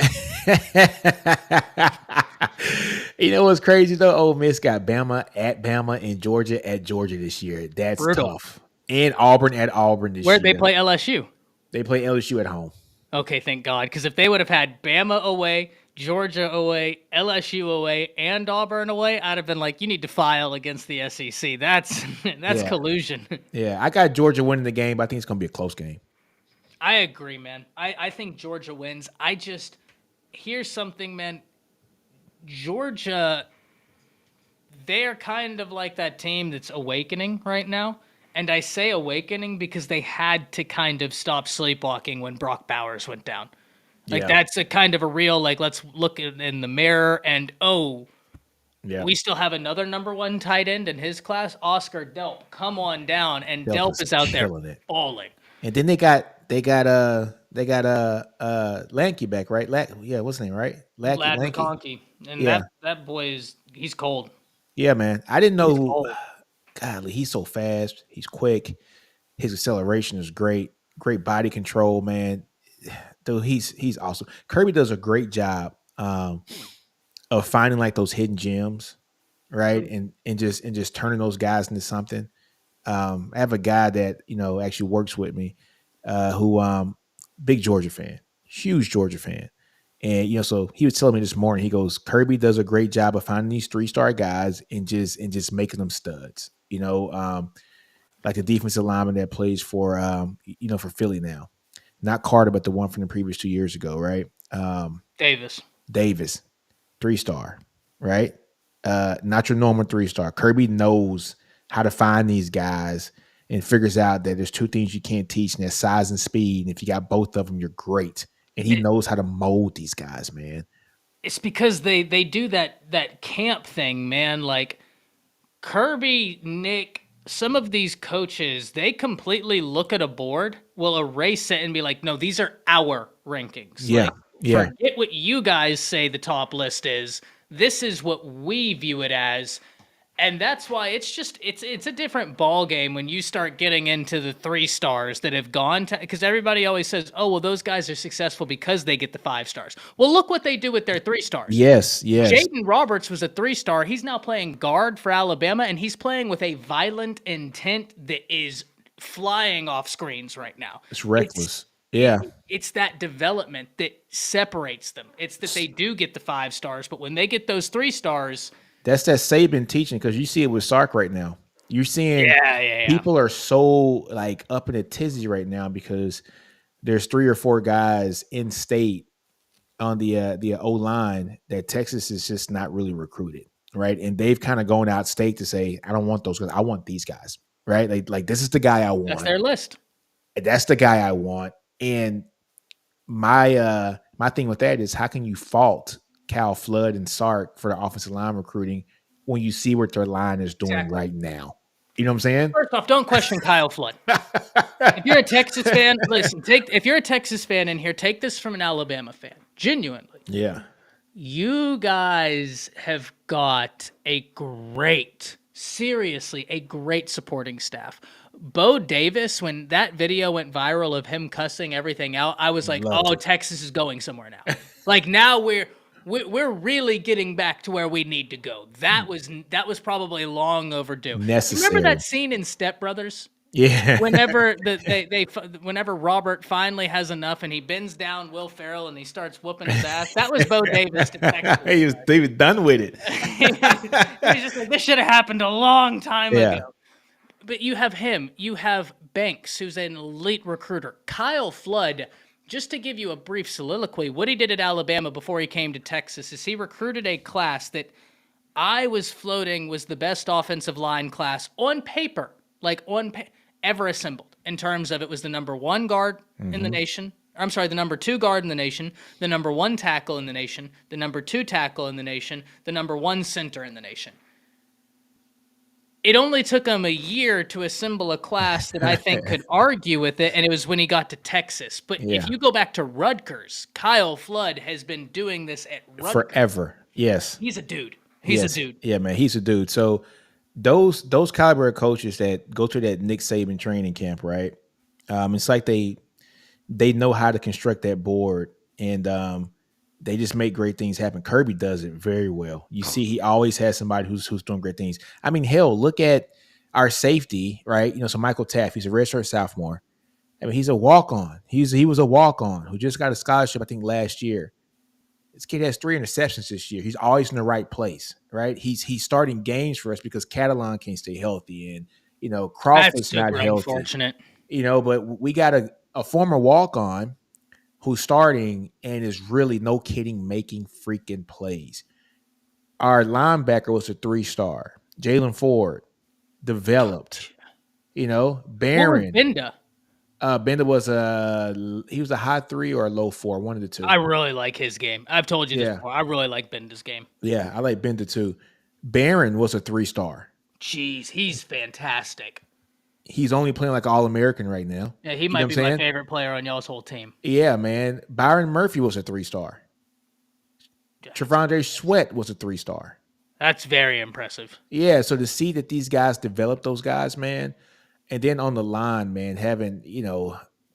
know what's crazy though? Ole Miss got Bama at Bama and Georgia at Georgia this year. That's brutal. tough. And Auburn at Auburn this Where'd they year. play LSU? They play LSU at home. Okay, thank God. Because if they would have had Bama away, Georgia away, LSU away, and Auburn away, I'd have been like, you need to file against the SEC. That's Yeah. collusion. Yeah. I got Georgia winning the game, but I think it's gonna be a close game. I agree, man. I think Georgia wins. Here's something, man. Georgia, they're kind of like that team that's awakening right now. And I say awakening because they had to kind of stop sleepwalking when Brock Bowers went down. Like Yeah. that's a kind of a real, like, let's look in the mirror and, Yeah. we still have another number one tight end in his class, Oscar Delp. Come on down. And Delp Delp is is out there killing it. balling. And then they got Lanky back, right? Yeah, what's his name, right? Lad Lanky. McConkey. And Yeah. that boy he's cold. Yeah, man. I didn't know He's cold. Godly, he's so fast. He's quick. His acceleration is great. great body control, man. Dude, he's awesome. Kirby does a great job of finding like those hidden gems, right? And just turning those guys into something. I have a guy that actually works with me, who big Georgia fan, huge Georgia fan, and so he was telling me this morning. He goes, Kirby does a great job of finding these 3-star guys and just making them studs. Like a defensive lineman that plays for Philly now, not Carter, but the one from the previous 2 years ago, right? Davis. Davis, 3-star, right? Not your normal 3-star. Kirby knows how to find these guys and figures out that there's two things you can't teach, and that's size and speed. And if you got both of them, you're great. And he knows how to mold these guys, man. It's because they do that camp thing, man. Like Kirby, Nick, some of these coaches, they completely look at a board, will erase it and be like, no, these are our rankings. Yeah. Like, Yeah. forget what you guys say the top list is. This is what we view it as. And that's why it's a different ball game when you start getting into the 3-stars that have gone to, because everybody always says, oh, well, those guys are successful because they get the 5-stars. Well, look what they do with their 3-stars. Yes. Jaden Roberts was a 3-star. He's now playing guard for Alabama, and he's playing with a violent intent that is flying off screens right now. It's reckless. Yeah. It's that development that separates them. It's that they do get the 5-stars, but when they get those 3-stars, That's that Saban teaching, because you see it with Sark right now. You're seeing yeah. people are so like up in a tizzy right now because there's 3 or 4 guys in state on the O line that Texas is just not really recruited, right? And they've kind of gone out state to say, I don't want those guys. I want these guys, right? Like this is the guy I want. that's their list. That's the guy I want. And my thing with that is, how can you fault Cal Flood and Sark for the offensive line recruiting when you see what their line is doing right now? You know what I'm saying? First off, don't question Kyle Flood. If you're a Texas fan, listen, if you're a Texas fan in here, take this from an Alabama fan. Genuinely. Yeah. You guys have got seriously, a great supporting staff. Bo Davis, when that video went viral of him cussing everything out, I was like, Texas is going somewhere now. Like now we're really getting back to where we need to go. That was probably long overdue. Necessary. Remember that scene in Step Brothers? Yeah. Whenever whenever Robert finally has enough and he bends down Will Ferrell and he starts whooping his ass, that was Bo Davis to Texas. he was done with it. He was just like, this should have happened a long time ago. But you have him. You have Banks, who's an elite recruiter. Kyle Flood, just to give you a brief soliloquy, what he did at Alabama before he came to Texas is he recruited a class that I was floating was the best offensive line class on paper, ever assembled, in terms of it was the number 1 guard in the nation. I'm sorry, the number 2 guard in the nation, the number 1 tackle in the nation, the number 2 tackle in the nation, the number 1 center in the nation. It only took him a year to assemble a class that I think could argue with it, and it was when he got to Texas. But if you go back to Rutgers, Kyle Flood has been doing this at Rutgers forever. Yes. He's a dude. He's a dude. Yeah, man, he's a dude. So those caliber of coaches that go to that Nick Saban training camp, right? It's like they know how to construct that board, and they just make great things happen. Kirby does it very well. You see, he always has somebody who's doing great things. I mean, hell, look at our safety, right? So Michael Taft, he's a redshirt sophomore. I mean, he's a walk-on. He was a walk-on who just got a scholarship, I think, last year. This kid has 3 interceptions this year. He's always in the right place, right? He's starting games for us because Catalan can't stay healthy, and Crawford's not healthy. Unfortunate. But we got a former walk-on who's starting and is really, no kidding, making freaking plays. Our linebacker was a 3-star. Jalen Ford developed. Barron. Benda. Benda was he was a high 3 or a low 4, one of the two. I really like his game. I've told you this before. I really like Benda's game. Yeah, I like Benda too. Barron was a 3-star. Jeez, he's fantastic. He's only playing like All-American right now. Yeah, he might be my favorite player on y'all's whole team. Yeah, man. Byron Murphy was a 3-star. Trevondre Sweat was a 3-star. That's very impressive. Yeah, so to see that these guys develop those guys, man, and then on the line, man, having,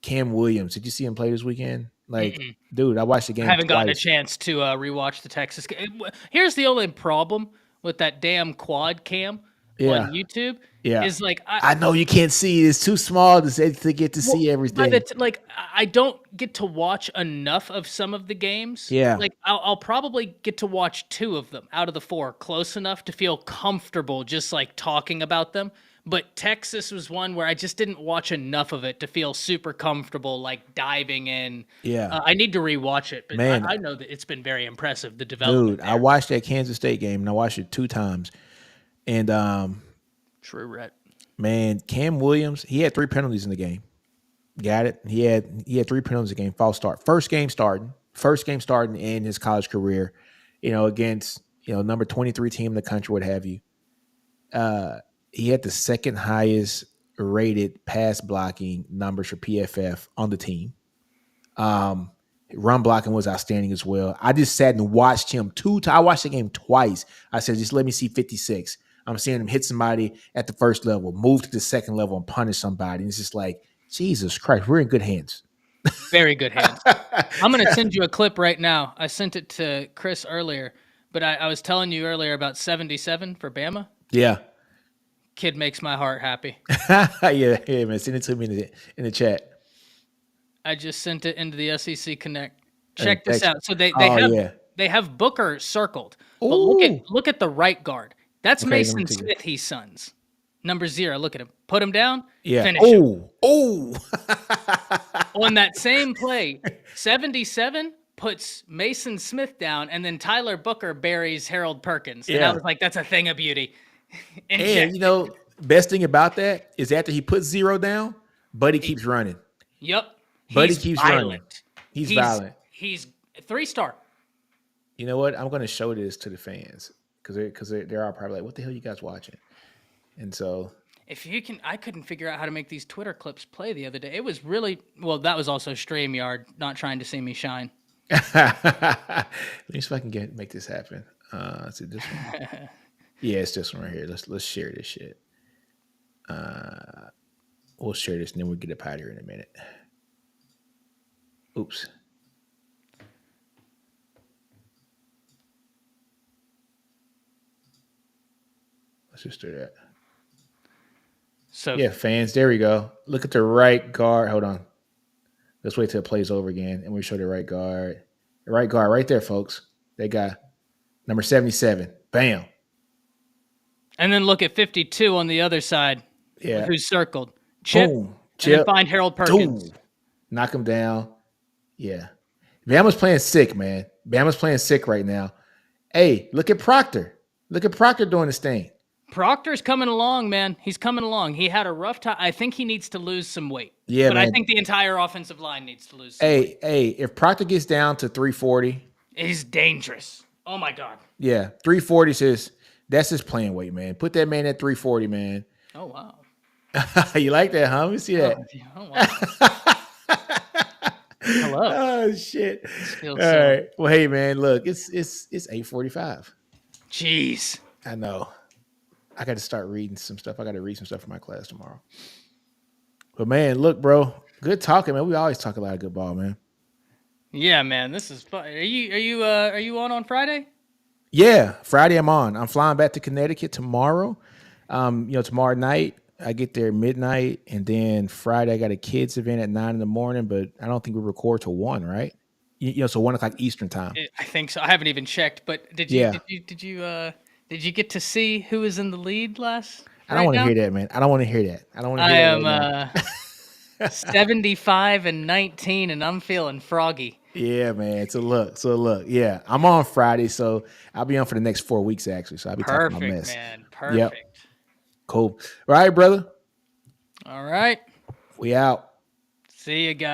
Cam Williams. Did you see him play this weekend? Like, Mm-mm. dude, I watched the I game haven't gotten a twice. chance to rewatch the Texas game. Here's the only problem with that damn quad cam on Yeah, YouTube yeah. is like I know you can't see. It's too small to get to well, see everything. like I don't get to watch enough of some of the games. Yeah. Like I'll probably get to watch 2 of them out of the 4 close enough to feel comfortable just like talking about them. But Texas was one where I just didn't watch enough of it to feel super comfortable like diving in. Yeah. I need to rewatch it, but Man, I know that it's been very impressive the development dude, I there. watched that Kansas State game and I watched it 2 times. And True, Rhett. man, Cam Williams, he had 3 penalties in the game. Got it? He had 3 penalties in the game. False start. First game starting in his college career, against number 23 team in the country, what have you. He had the second highest rated pass blocking numbers for PFF on the team. Run blocking was outstanding as well. I just sat and watched him I watched the game twice. I said, just let me see 56. I'm seeing him hit somebody at the first level, move to the second level, and punish somebody. And it's just like, Jesus Christ, we're in good hands. Very good hands. I'm going to send you a clip right now. I sent it to Chris earlier, but I was telling you earlier about 77 for Bama. Yeah. Kid makes my heart happy. yeah, man. Send it to me in the chat. I just sent it into the SEC Connect. Check this Thanks. out. So they Yeah. have Booker circled, but Ooh. look at the right guard. That's Okay, Mason Smith. He's sons. Number 0. Look at him. Put him down. Yeah. Finish him. Oh. On that same play, 77 puts Mason Smith down, and then Tyler Booker buries Harold Perkins. And I was like, that's a thing of beauty. And best thing about that is after he puts 0 down, Buddy keeps running. Yep. Buddy keeps violent. running. He's violent. He's 3-star. You know what? I'm going to show this to the fans because they're all probably like, "What the hell are you guys watching?" And so, If you can, I couldn't figure out how to make these Twitter clips play the other day. It was really well. That was also StreamYard, not trying to see me shine. let me see if I can make this happen. Is it this one? Yeah, it's this one right here. Let's share this shit. We'll share this and then we'll get up out of here in a minute. Oops. Let's just do that. So yeah, fans, there we go. Look at the right guard. Hold on. Let's wait till it plays over again and we show the right guard. The right guard right there, folks. They got number 77. Bam. And then look at 52 on the other side. Yeah. Who's circled. Chip. Boom. Chip. And then find Harold Perkins. Boom. Knock him down. Yeah. Bama's playing sick, man. Bama's playing sick right now. Hey, look at Proctor. Look at Proctor doing his thing. Proctor's coming along, man. He's coming along. He had a rough time. I think he needs to lose some weight. Yeah, but man. I think the entire offensive line needs to lose some weight. Hey, if Proctor gets down to 340. He's dangerous. Oh, my God. Yeah, 340 that's his playing weight, man. Put that man at 340, man. Oh, wow. You like that, huh? Let me see that. Oh, wow. Hello. Oh, shit. All right. Well, hey, man, look, it's 8:45. Jeez. I know. I got to start reading some stuff. I got to read some stuff for my class tomorrow. But, man, look, bro, good talking, man. We always talk a lot of good ball, man. Yeah, man, this is fun. Are you on Friday? Yeah, Friday I'm on. I'm flying back to Connecticut tomorrow. Tomorrow night I get there midnight, and then Friday I got a kids event at 9 a.m. But I don't think we record till 1, right? So 1 o'clock Eastern time. I think so. I haven't even checked, but did you get to see who was in the lead last? I don't want to hear that, man. I don't want to hear that. I don't want to hear that. I am 75-19, and I'm feeling froggy. Yeah, man. So look. Yeah, I'm on Friday, so I'll be on for the next 4 weeks actually. So I'll be talking about mess. Man. Perfect. Yep. Cool. All right, brother. All right. We out. See you guys.